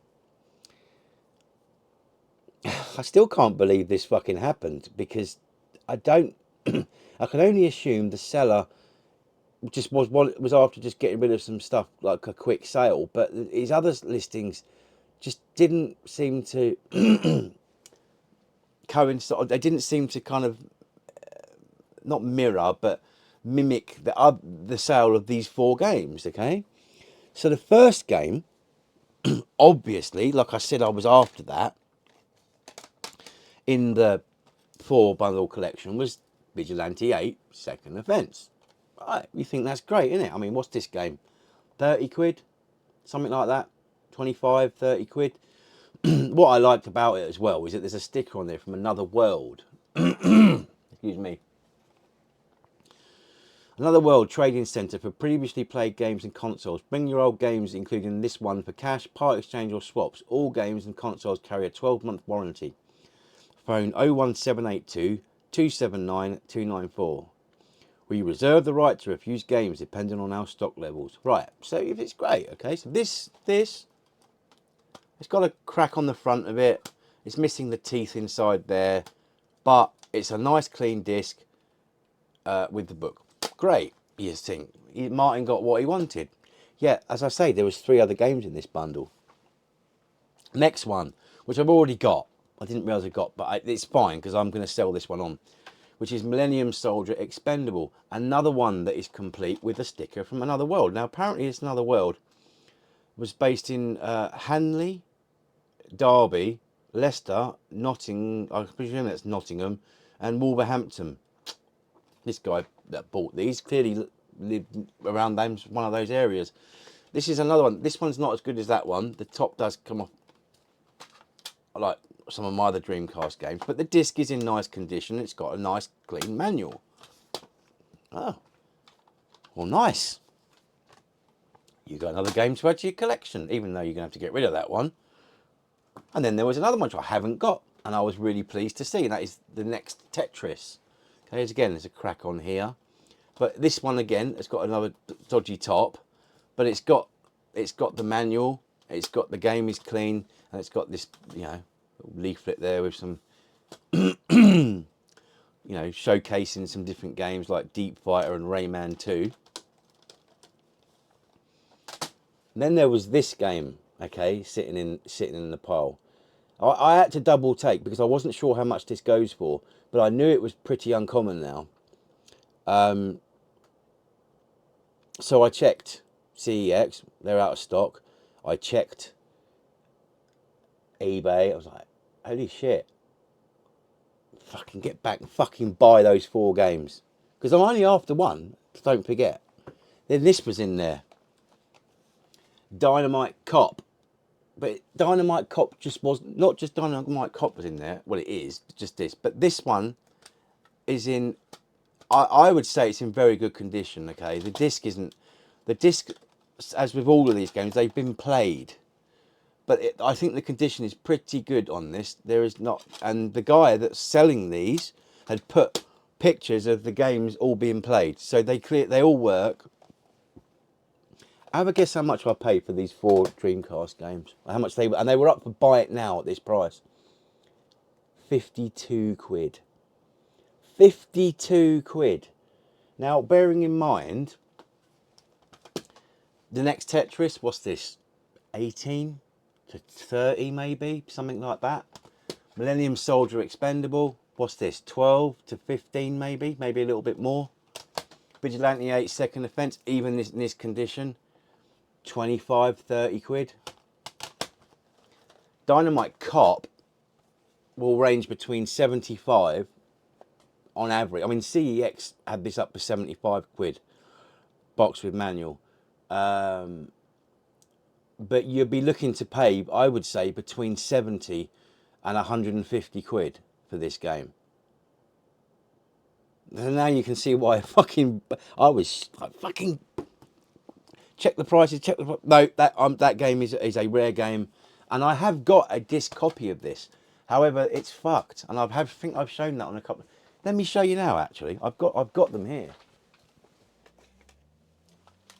I still can't believe this fucking happened, because I don't, I can only assume the seller just was after just getting rid of some stuff, like a quick sale, but his other listings just didn't seem to coincide. They didn't seem to kind of not mirror, but mimic the sale of these 4 games. Okay, so the first game, obviously, like I said, I was after that in the 4 bundle collection, was Vigilante 8 Second Offence. Right, you think that's great, isn't it? I mean, what's this game? 30 quid, something like that. 25, 30 quid. What I liked about it as well is that there's a sticker on there from Another World. Excuse me. Another World Trading Centre for previously played games and consoles. Bring your old games, including this one, for cash, part exchange or swaps. All games and consoles carry a 12-month warranty. Phone 01782 279 294. We reserve the right to refuse games depending on our stock levels. Right, so if it's great, okay, so this, it's got a crack on the front of it. It's missing the teeth inside there, but it's a nice clean disc with the book. Great, you think. Martin got what he wanted. Yeah, as I say, there was 3 other games in this bundle. Next one, which I've already got. I didn't realise I got, but it's fine because I'm going to sell this one on. Which is Millennium Soldier Expendable. Another one that is complete with a sticker from Another World. Now, apparently it's Another World. Was based in Hanley, Derby, Leicester, Nottingham, I presume that's Nottingham, and Wolverhampton. This guy that bought these clearly lived around one of those areas. This is another one. This one's not as good as that one. The top does come off like some of my other Dreamcast games, but the disc is in nice condition. It's got a nice clean manual. Oh, well, nice. You got another game to add to your collection, even though you're going to have to get rid of that one. And then there was another one which I haven't got, and I was really pleased to see, and that is the next Tetris. Okay, again, there's a crack on here, but this one again, it's got another dodgy top, but it's got the manual, it's got the game is clean, and it's got this, you know, leaflet there with some, you know, showcasing some different games like Deep Fighter and Rayman 2. And then there was this game, okay, sitting in the pile. I had to double take because I wasn't sure how much this goes for, but I knew it was pretty uncommon now. So I checked CEX, they're out of stock. I checked eBay. I was like, holy shit. Fucking get back and fucking buy those 4 games. Because I'm only after one, don't forget. Then this was in there. Dynamite Cop. But Dynamite Cop just wasn't, not just Dynamite Cop was in there. Well, it is, just this. But this one is in, I would say it's in very good condition, okay? The disc isn't, the disc, as with all of these games, they've been played. But I think the condition is pretty good on this. There is not, and the guy that's selling these had put pictures of the games all being played. So they all work. Have a guess how much I paid for these 4 Dreamcast games. How much they were, and they were up for buy it now at this price. 52 quid. 52 quid. Now, bearing in mind, the next Tetris, what's this? 18 to 30 maybe, something like that. Millennium Soldier Expendable, what's this? 12 to 15 maybe a little bit more. Vigilante 8 Second Offence, even in this condition. 25, 30 quid. Dynamite Cop will range between 75 on average. I mean, CEX had this up for 75 quid, box with manual. But you'd be looking to pay, I would say, between 70 and 150 quid for this game. And now you can see why I was fucking check the prices. No, that game is a rare game, and I have got a disc copy of this. However, it's fucked, and think I've shown that on a couple. Let me show you now. Actually, I've got them here.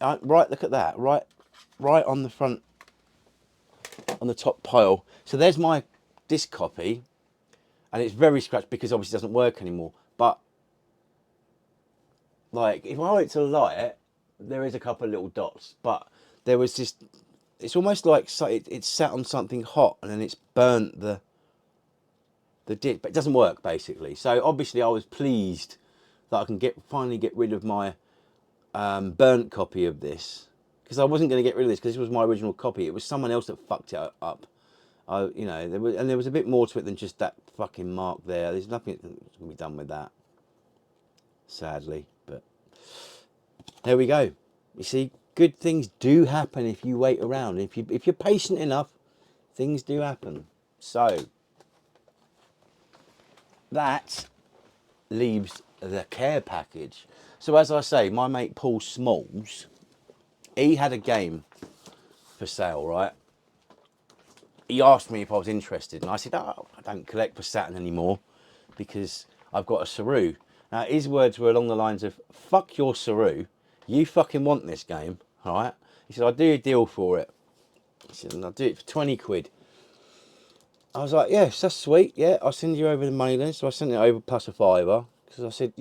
Right, look at that. Right on the front, on the top pile. So there's my disc copy, and it's very scratched because obviously it doesn't work anymore. But like, if I went to light it, there is a couple of little dots, but there was just, it's almost like it's sat on something hot and then it's burnt the disc, but it doesn't work basically. So obviously I was pleased that I can finally get rid of my burnt copy of this, because I wasn't going to get rid of this because this was my original copy. It was someone else that fucked it up. There was a bit more to it than just that fucking mark there. There's nothing that's going to be done with that, sadly. But there we go. You see, good things do happen if you wait around. If you're patient enough, things do happen. So that leaves the care package. So as I say, my mate Paul Smallz, he had a game for sale, right? He asked me if I was interested, and I said, oh, I don't collect for Saturn anymore because I've got a Saru. Now, his words were along the lines of, fuck your Saru, you fucking want this game, all right? He said, I'll do a deal for it. He said, and I'll do it for 20 quid. I was like, yes, that's sweet, yeah, I'll send you over the money then. So I sent it over plus a fiver, because I said,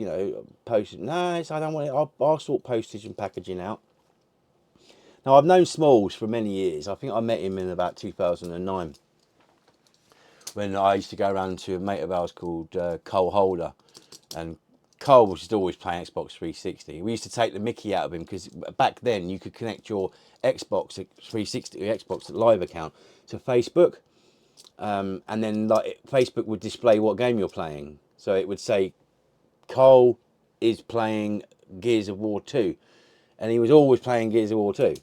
postage. No, I don't want it, I'll sort postage and packaging out. Now, I've known Smallz for many years. I think I met him in about 2009 when I used to go around to a mate of ours called Cole Holder. And Cole was just always playing Xbox 360. We used to take the mickey out of him because back then you could connect your Xbox 360, Xbox Live account to Facebook. And then Facebook would display what game you're playing. So it would say, Cole is playing Gears of War 2. And he was always playing Gears of War 2.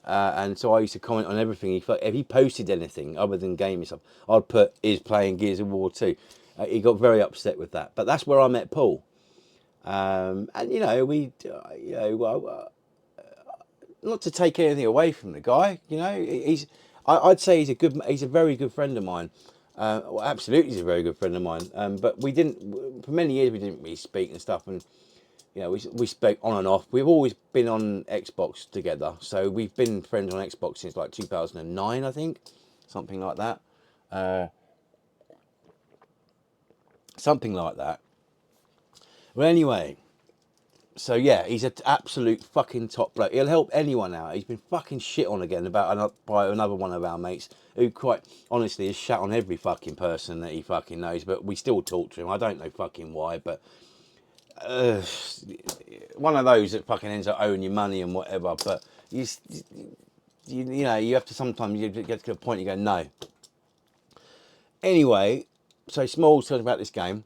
And so I used to comment on everything. If he posted anything other than gaming stuff, I'd put is playing Gears of War 2. He got very upset with that. But that's where I met Paul. And not to take anything away from the guy, I'd say he's a very good friend of mine. Well, absolutely, he's a very good friend of mine. But for many years we didn't really speak and stuff, and we spoke on and off. We've always been on Xbox together, so we've been friends on Xbox since like 2009, I think, something like that. Something like that. Well, anyway, so yeah, he's an absolute fucking top bloke. He'll help anyone out. He's been fucking shit on again by another one of our mates who quite honestly has shat on every fucking person that he fucking knows, but we still talk to him. I don't know fucking why, but one of those that fucking ends up owing you money and whatever. But you have to sometimes you get to a point you go no. Anyway, so Smallz talking about this game,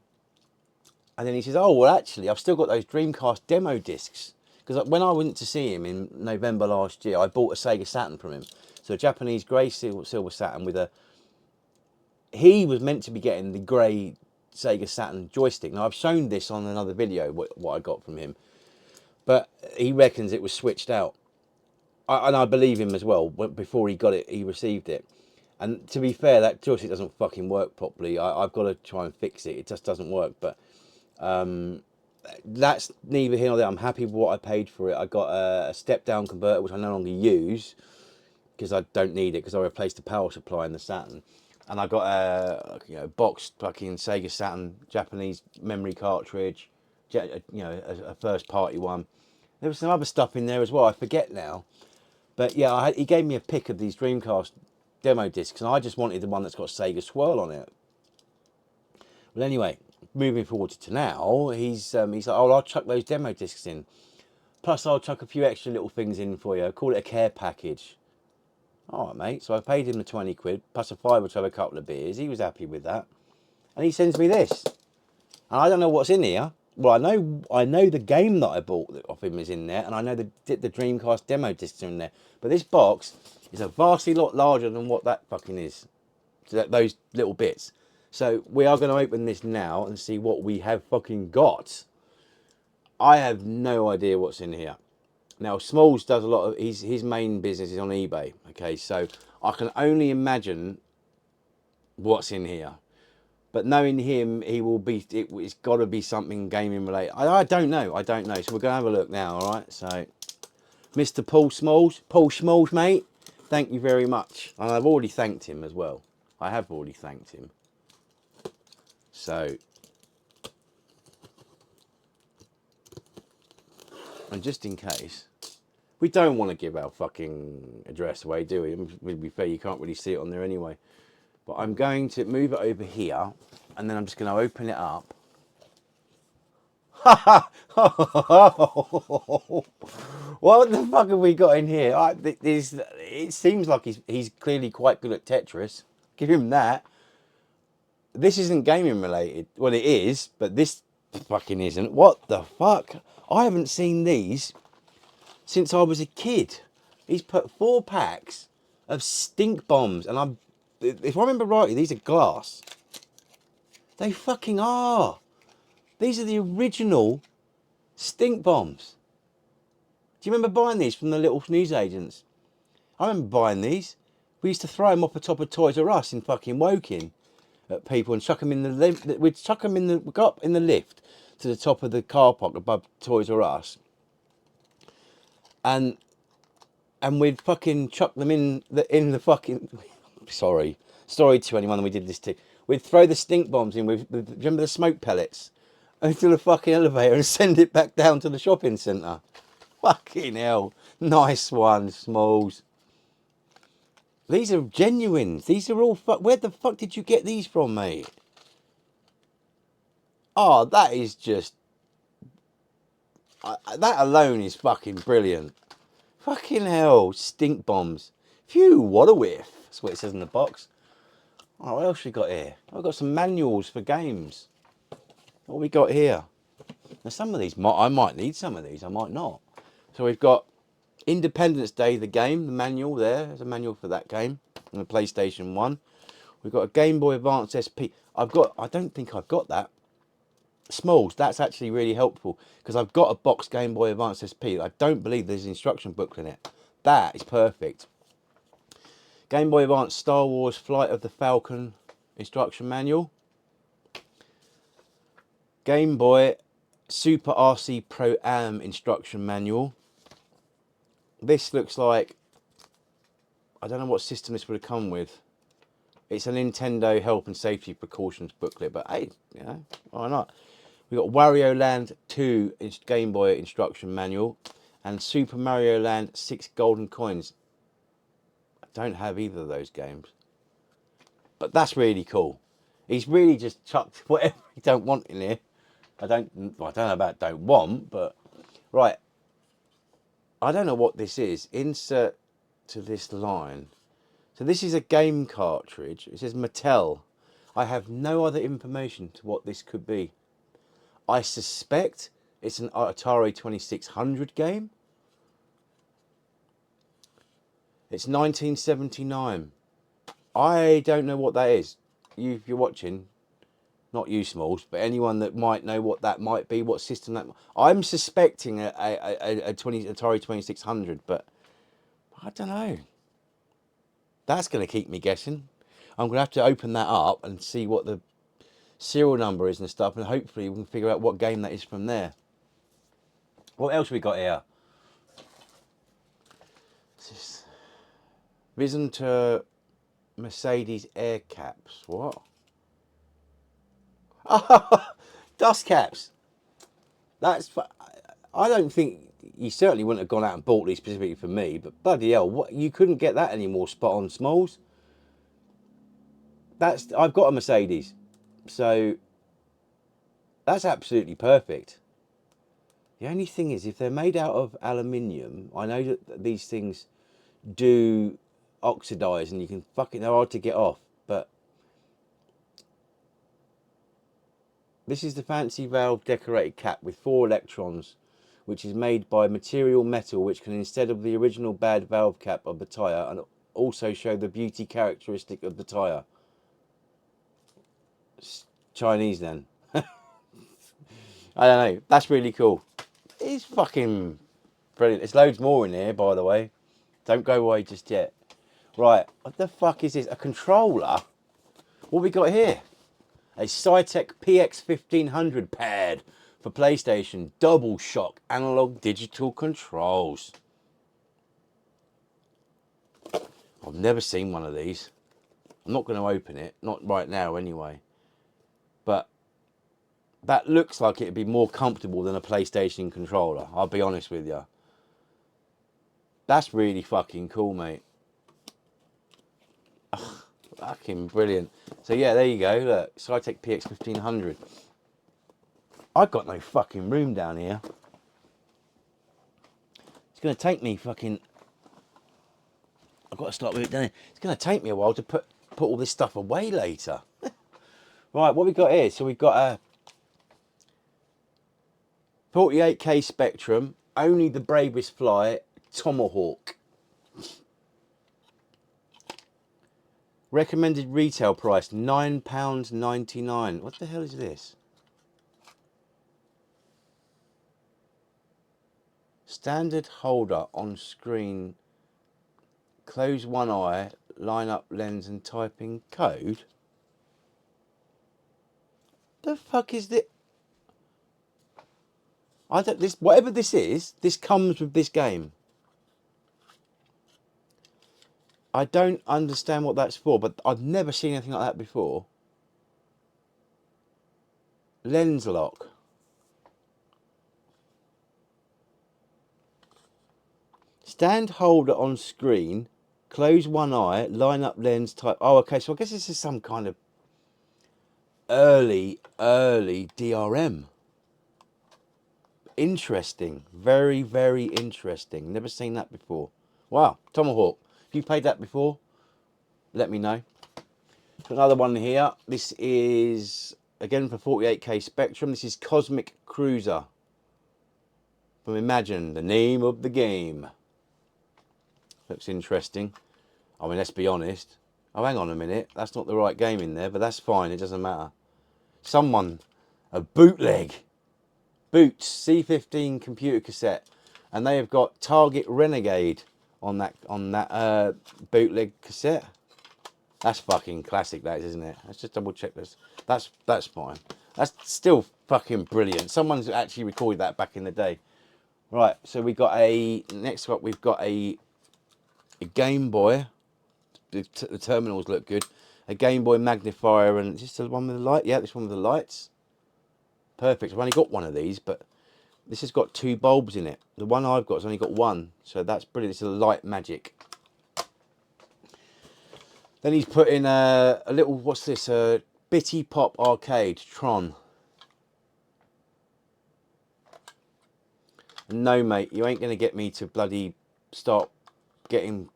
and then he says, "Oh well, actually, I've still got those Dreamcast demo discs because when I went to see him in November last year, I bought a Sega Saturn from him. So a Japanese grey silver Saturn with a. He was meant to be getting the grey Sega Saturn joystick. Now I've shown this on another video what I got from him, but he reckons it was switched out, and I believe him as well. Before he got it, he received it, and to be fair, that joystick doesn't fucking work properly. I've got to try and fix it. It just doesn't work. But that's neither here nor there. I'm happy with what I paid for it. I got a step down converter which I no longer use because I don't need it because I replaced the power supply in the Saturn. And I got a boxed fucking Sega Saturn Japanese memory cartridge, a first party one. There was some other stuff in there as well. I forget now, but yeah, he gave me a pick of these Dreamcast demo discs, and I just wanted the one that's got Sega Swirl on it. Well, anyway, moving forward to now, he's like, oh, I'll chuck those demo discs in. Plus, I'll chuck a few extra little things in for you. I call it a care package. All right, mate. So I paid him the 20 quid, plus a fiver to have a couple of beers. He was happy with that. And he sends me this. And I don't know what's in here. Well, I know the game that I bought off him is in there, and I know the Dreamcast demo discs are in there. But this box is a vastly lot larger than what that fucking is. So those little bits. So we are going to open this now and see what we have fucking got. I have no idea what's in here. Now, Smallz does a lot of his main business is on eBay. Okay, so I can only imagine what's in here. But knowing him, he will be. It's got to be something gaming related. I don't know. I don't know. So we're gonna have a look now. All right. So, Mr. Paul Smallz, mate. Thank you very much. And I've already thanked him as well. I have already thanked him. So, and just in case, we don't want to give our fucking address away, do we? To be fair, you can't really see it on there anyway. But I'm going to move it over here, and then I'm just going to open it up. What the fuck have we got in here? It seems like he's clearly quite good at Tetris. Give him that. This isn't gaming related. Well, it is, but this fucking isn't. What the fuck? I haven't seen these since I was a kid. He's put 4 packs of stink bombs, and if I remember rightly, these are glass. They fucking are. These are the original stink bombs. Do you remember buying these from the little newsagents? I remember buying these. We used to throw them off the top of Toys R Us in fucking Woking at people and chuck them in the lift. We'd chuck them in we'd go up in the lift to the top of the car park above Toys R Us, and we'd fucking chuck them in the fucking. Sorry to anyone that we did this to. We'd throw the stink bombs in with remember the smoke pellets into the fucking elevator and send it back down to the shopping centre. Fucking hell. Nice one, Smallz. These are genuine. These are all where the fuck did you get these from, mate? Oh, that is just... that alone is fucking brilliant. Fucking hell. Stink bombs. Phew, what a whiff. That's what it says in the box. Oh, what else we got here? I've got some manuals for games. What we got here? Now, some of these, I might need some of these. I might not. So we've got Independence Day, the game, the manual there. There's a manual for that game on the PlayStation 1. We've got a Game Boy Advance SP. I don't think I've got that. Smallz, that's actually really helpful because I've got a box Game Boy Advance SP. I don't believe there's an instruction booklet in it. That is perfect. Game Boy Advance Star Wars Flight of the Falcon instruction manual. Game Boy Super RC Pro Am instruction manual. This looks like, I don't know what system this would have come with. It's a Nintendo health and safety precautions booklet, but hey, you know, why not? We've got Wario Land 2 Game Boy instruction manual and Super Mario Land 6 golden coins. I don't have either of those games, but that's really cool. He's really just chucked whatever you don't want in here. I don't know about don't want, but right. I don't know what this is. Insert to this line. So this is a game cartridge. It says Mattel. I have no other information to what this could be. I suspect it's an Atari 2600 game. It's 1979. I don't know what that is. If you're watching, not you, Smallz, but anyone that might know what that might be, what system that... I'm suspecting a Atari 2600, but I don't know. That's going to keep me guessing. I'm going to have to open that up and see what the serial number is and stuff, and hopefully we can figure out what game that is from there. What else we got here? Risen to Mercedes air caps. What? Oh, dust caps. That's... I don't think... You certainly wouldn't have gone out and bought these specifically for me, but bloody hell, what, you couldn't get that anymore spot on, Smallz. I've got a Mercedes, so that's absolutely perfect. The only thing is, if they're made out of aluminium, I know that these things do oxidized and you can fucking, they're hard to get off. But this is the fancy valve decorated cap with 4 electrons, which is made by material metal, which can, instead of the original bad valve cap of the tyre, and also show the beauty characteristic of the tyre. It's Chinese then. I don't know. That's really cool. It's fucking brilliant. There's loads more in here, by the way. Don't go away just yet. Right, what the fuck is this? A controller? What we got here? A Cytec PX1500 pad for PlayStation. Double shock analog digital controls. I've never seen one of these. I'm not going to open it. Not right now anyway. But that looks like it'd be more comfortable than a PlayStation controller. I'll be honest with you. That's really fucking cool, mate. Ugh, fucking brilliant. So yeah, there you go. Look, Cytec PX1500. I've got no fucking room down here. It's going to take me fucking... I've got to start with it down here. It's going to take me a while to put all this stuff away later. Right, what we got here? So we've got a 48K Spectrum, Only the Bravest Fly, Tomahawk. Recommended retail price, £9.99. What the hell is this? Standard holder on screen. Close one eye, line up lens and type in code. The fuck is this? I don't, this, whatever this is, this comes with this game. I don't understand what that's for, but I've never seen anything like that before. Lens lock. Stand holder on screen, close one eye, line up lens type. Oh, okay, so I guess this is some kind of early DRM. Interesting. Very, very interesting. Never seen that before. Wow, Tomahawk. If you've played that before, let me know. Another one here. This is, again, for 48K Spectrum. This is Cosmic Cruiser. From Imagine, the name of the game. Looks interesting. I mean, let's be honest. Oh, hang on a minute. That's not the right game in there, but that's fine. It doesn't matter. Someone, a bootleg. Boots C15 computer cassette, and they have got Target Renegade on that bootleg cassette. That's fucking classic, that is, isn't it? Let's just double check this. That's fine. That's still fucking brilliant. Someone's actually recorded that back in the day. Right, so we got a next up. We've got a Game Boy. The terminals look good. A Game Boy magnifier, and is this the one with the light? Yeah, this one with the lights. Perfect. I've only got one of these, but this has got 2 bulbs in it. The one I've got has only got 1, so that's brilliant. It's a light magic. Then he's put in a little, what's this? A Bitty Pop Arcade Tron. No, mate, you ain't going to get me to bloody start getting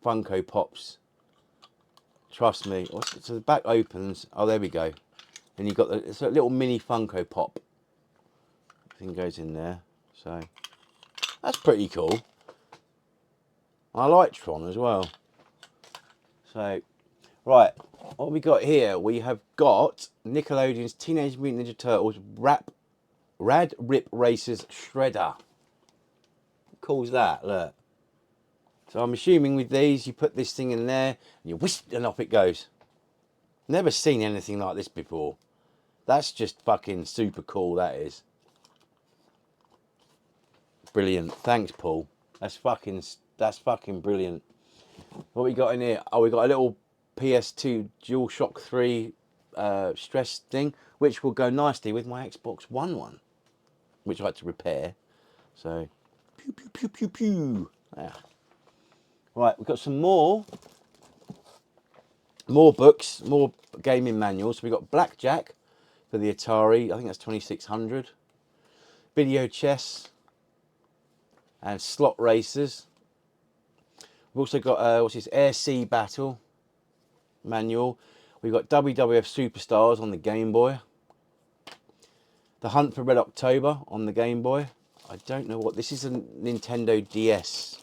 Funko Pops. Trust me. So the back opens. Oh, there we go. And you've got it's a little mini Funko Pop. Thing goes in there. So that's pretty cool. I like Tron as well. So, right, what we got here? We have got Nickelodeon's Teenage Mutant Ninja Turtles Rad Rip Racers Shredder. What cool's that? Look. So I'm assuming with these, you put this thing in there, and you whisk, and off it goes. Never seen anything like this before. That's just fucking super cool, that is. Brilliant. Thanks, Paul. That's fucking brilliant. What we got in here? Oh, we got a little PS2 DualShock 3 stress thing, which will go nicely with my Xbox One, which I had to repair. So, pew, pew, pew, pew, pew. Yeah. Right, we've got some more books, more gaming manuals. So we've got Blackjack for the Atari. I think that's 2600. Video chess and slot racers. We've also got what's this, Air Sea Battle manual. We've got WWF Superstars on the Game Boy. The Hunt for Red October on the Game Boy. I don't know what this is. A Nintendo DS.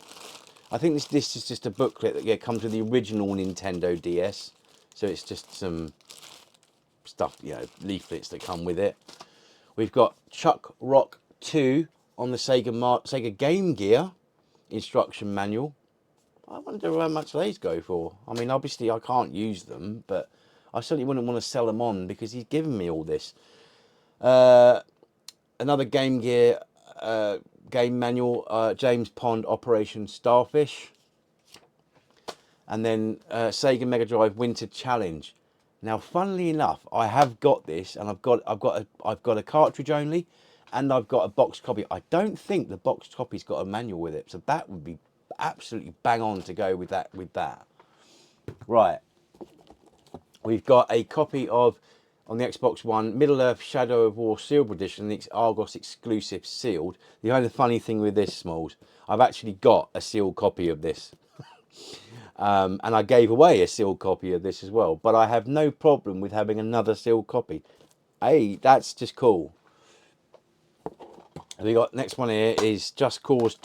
I think this is just a booklet that comes with the original Nintendo DS. So it's just some stuff, you know, leaflets that come with it. We've got Chuck Rock 2 on the Sega Game Gear instruction manual. I wonder how much these go for. I mean, obviously I can't use them, but I certainly wouldn't want to sell them on because he's given me all this. Another Game Gear game manual, James Pond Operation Starfish. And then Sega Megadrive Winter Challenge. Now, funnily enough, I have got this, and I've got a cartridge only, and I've got a box copy. I don't think the box copy's got a manual with it, so that would be absolutely bang on to go with that. Right, we've got a copy of, on the Xbox One, Middle Earth Shadow of War Sealed Edition, the Argos exclusive sealed. The only funny thing with this, Smallz, I've actually got a sealed copy of this. And I gave away a sealed copy of this as well, but I have no problem with having another sealed copy. Hey, that's just cool. We got next one here is Just Cause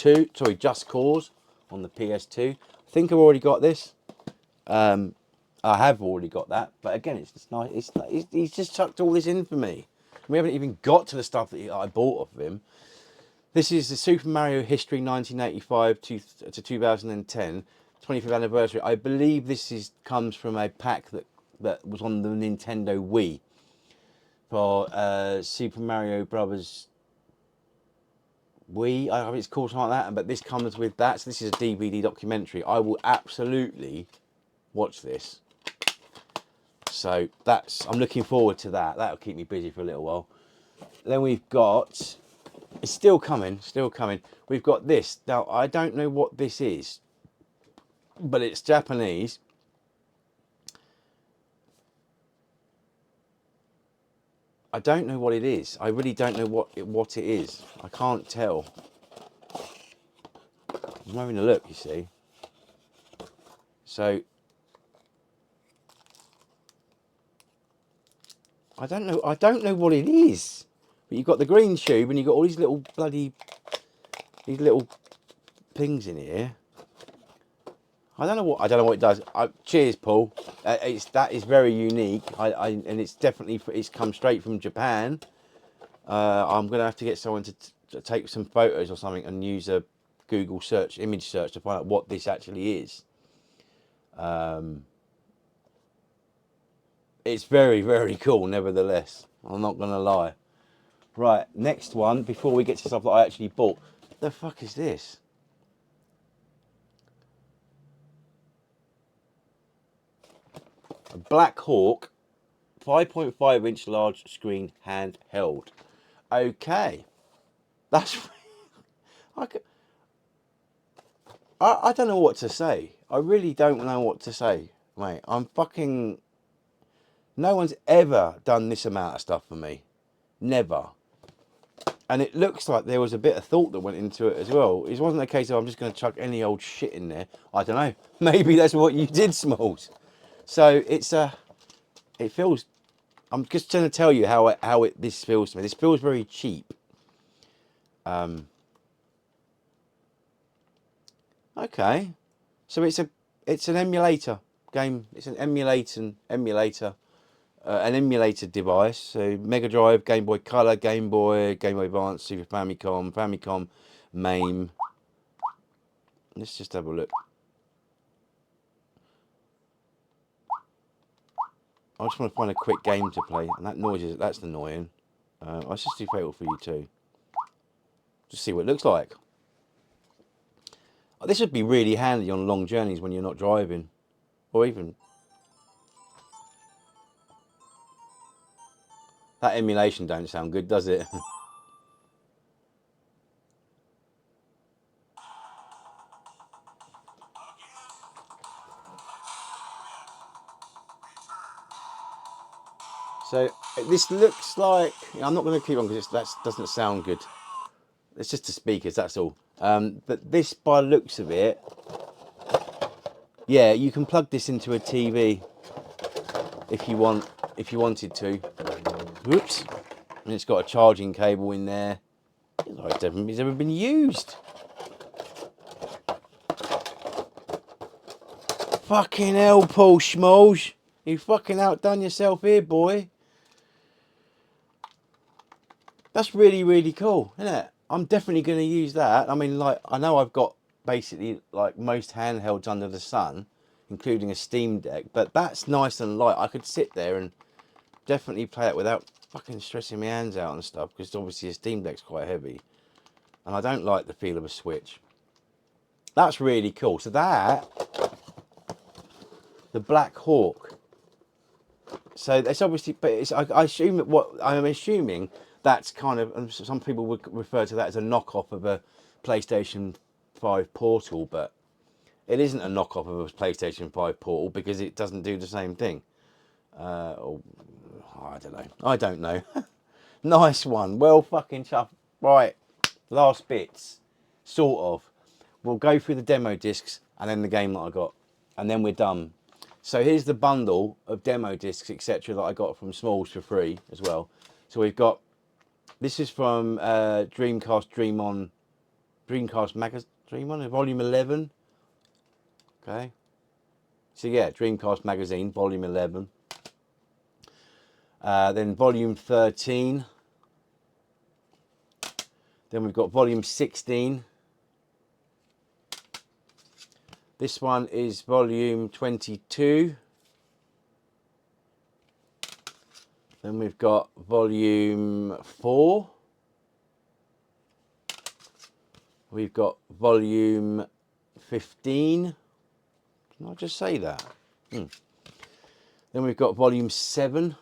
on the PS2. I think I've already got this. I have already got that, but again, it's just nice. He's just chucked all this in for me. We haven't even got to the stuff that I bought off of him. This is the Super Mario History 1985 to 2010. 25th anniversary. I believe this comes from a pack that was on the Nintendo Wii for Super Mario Brothers Wii. I think it's called something like that. But this comes with that. So this is a DVD documentary. I will absolutely watch this. So I'm looking forward to that. That'll keep me busy for a little while. Then we've got, it's still coming. We've got this. Now I don't know what this is, but it's Japanese. I don't know what it is. I really don't know what it is. I can't tell. I'm having a look, you see. So I don't know what it is. But you've got the green tube and you've got all these little things in here. I don't know what it does. Cheers, Paul. That is very unique. And it's definitely, it's come straight from Japan. I'm gonna have to get someone to take some photos or something and use a Google image search to find out what this actually is. It's very, very cool, nevertheless. I'm not gonna lie. Right, next one. Before we get to stuff that I actually bought, what the fuck is this? A Black Hawk 5.5 inch large screen handheld. Okay, that's I don't know what to say. I really don't know what to say, mate. No one's ever done this amount of stuff for me, never. And it looks like there was a bit of thought that went into it as well. It wasn't a case of I'm just going to chuck any old shit in there. I don't know. Maybe that's what you did, Smallz. So it feels. I'm just trying to tell you how this feels to me. This feels very cheap. Okay, so it's an emulator game. It's an emulator, an emulated device. So Megadrive, Game Boy Color, Game Boy Advance, Super Famicom, MAME. Let's just have a look. I just want to find a quick game to play, and that's annoying. Let's just do Fatal Fury 2. Just see what it looks like. This would be really handy on long journeys when you're not driving, or even. That emulation don't sound good, does it? So this looks like, I'm not going to keep on because that doesn't sound good. It's just the speakers, that's all. But this, by the looks of it, yeah, you can plug this into a TV if you wanted to. Whoops. And it's got a charging cable in there. It's ever been used. Fucking hell, Paul Smallz. You fucking outdone yourself here, boy. That's really, really cool, isn't it? I'm definitely going to use that. I mean, like, I know I've got basically like most handhelds under the sun, including a Steam Deck, but that's nice and light. I could sit there and definitely play it without fucking stressing my hands out and stuff, because obviously a Steam Deck's quite heavy. And I don't like the feel of a Switch. That's really cool. So that, the Black Hawk. So that's obviously, but it's, I assume that what I'm assuming that's kind of, and some people would refer to that as a knockoff of a PlayStation 5 Portal, but it isn't a knockoff of a PlayStation 5 Portal because it doesn't do the same thing. Or, I don't know. Nice one. Well fucking chuffed. Right, last bits, sort of. We'll go through the demo discs and then the game that I got, and then we're done. So here's the bundle of demo discs, etc., that I got from Smallz for free as well. So we've got, this is from Dreamcast Dream On, volume 11. Okay. So yeah, Dreamcast magazine, volume 11. Then volume 13. Then we've got volume 16. This one is volume 22. Then we've got volume 4. We've got volume 15. Didn't I just say that? Then we've got volume 7.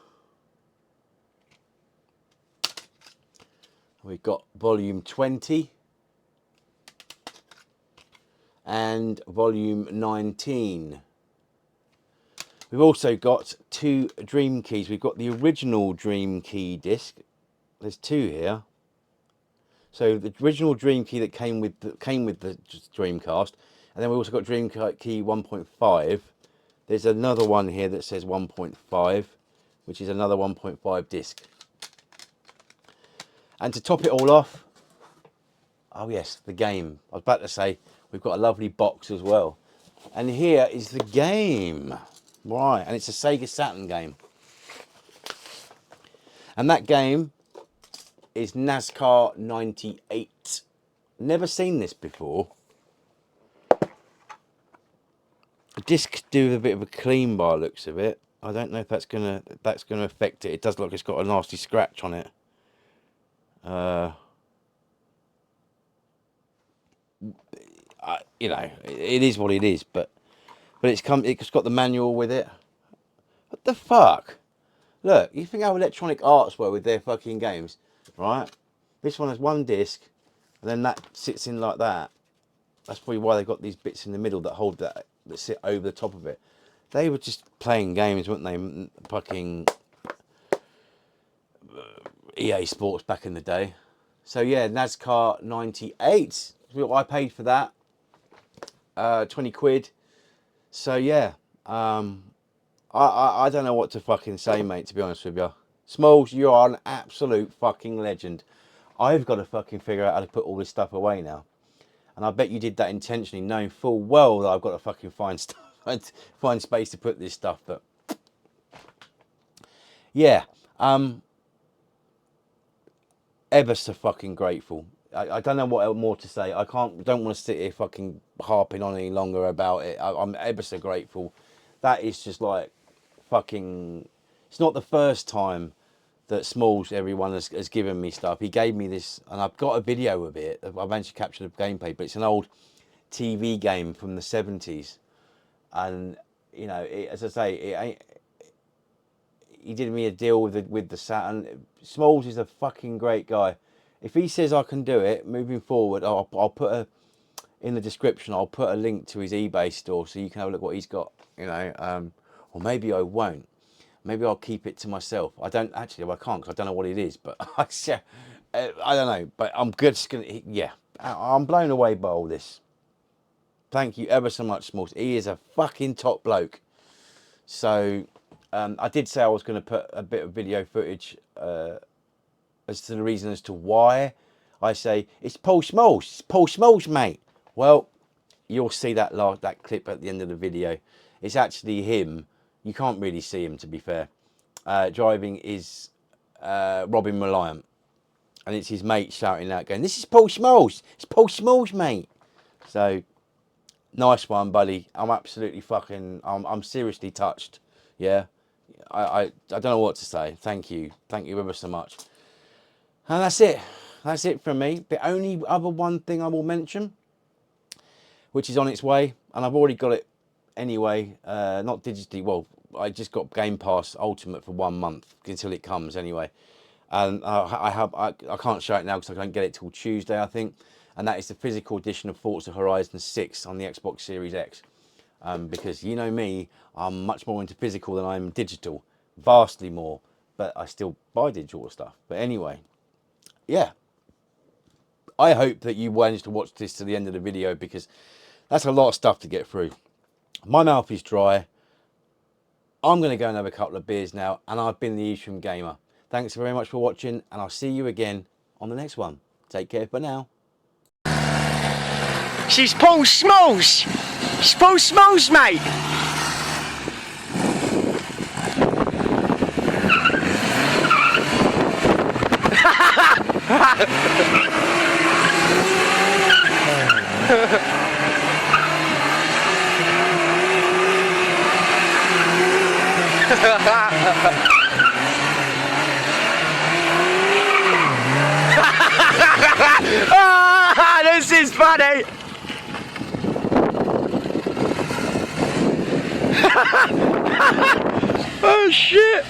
We've got volume 20. And volume 19. We've also got 2 Dream Keys. We've got the original Dream Key disc. There's 2 here. So the original Dream Key that came with the Dreamcast, and then we also got Dream Key 1.5. There's another one here that says 1.5, which is another 1.5 disc. And to top it all off, oh yes, the game. I was about to say, we've got a lovely box as well. And here is the game. Right, and it's a SEGA Saturn game. And that game is NASCAR 98. Never seen this before. The disc do a bit of a clean by the looks of it. I don't know if that's gonna affect it. It does look like it's got a nasty scratch on it. You know, it is what it is, but it's got the manual with it. What the fuck? Look, you think how Electronic Arts were with their fucking games, right? This one has one disc, and then that sits in like that. That's probably why they got these bits in the middle that hold that sit over the top of it. They were just playing games, weren't they? Fucking EA Sports back in the day. So yeah, NASCAR 98. I paid for that. 20 quid. So yeah, I don't know what to fucking say, mate, to be honest with you. Smallz, you are an absolute fucking legend. I've got to fucking figure out how to put all this stuff away now. And I bet you did that intentionally, knowing full well that I've got to fucking find stuff, find space to put this stuff. But yeah, ever so fucking grateful. I don't know what more to say. Don't want to sit here fucking harping on any longer about it. I'm ever so grateful. That is just like fucking. It's not the first time that Smallz, everyone has given me stuff. He gave me this, and I've got a video of it. I've managed to capture the gameplay, but it's an old TV game from the 70s. And you know, as I say, it ain't. He did me a deal with the Saturn. Smallz is a fucking great guy. If he says I can do it, moving forward, I'll put in the description. I'll put a link to his eBay store so you can have a look what he's got. You know, or maybe I won't. Maybe I'll keep it to myself. I don't actually. I can't because I don't know what it is. But I don't know. But I'm just gonna. Yeah, I'm blown away by all this. Thank you ever so much, Smallz. He is a fucking top bloke. So I did say I was going to put a bit of video footage as to the reason as to why I say it's Paul Smallz. It's Paul Smallz, mate. Well, you'll see that clip at the end of the video. It's actually him. You can't really see him, to be fair. Driving is Robin Reliant. And it's his mate shouting out, going, "This is Paul Smallz. It's Paul Smallz, mate." So, nice one, buddy. I'm absolutely fucking, I'm seriously touched. Yeah. I don't know what to say. Thank you. Thank you ever so much. And that's it. That's it from me. The only other one thing I will mention, which is on its way, and I've already got it anyway, not digitally, well, I just got Game Pass Ultimate for 1 month until it comes anyway. And I can't show it now because I can't get it till Tuesday, I think. And that is the physical edition of Forza Horizon 6 on the Xbox Series X. Because you know me, I'm much more into physical than I'm digital. Vastly more. But I still buy digital stuff. But anyway, yeah. I hope that you managed to watch this to the end of the video because that's a lot of stuff to get through. My mouth is dry. I'm going to go and have a couple of beers now. And I've been the Evesham Gamer. Thanks very much for watching, and I'll see you again on the next one. Take care for now. She's Paul Smallz. She's Paul Smallz, mate. Ah, this is funny. Oh shit.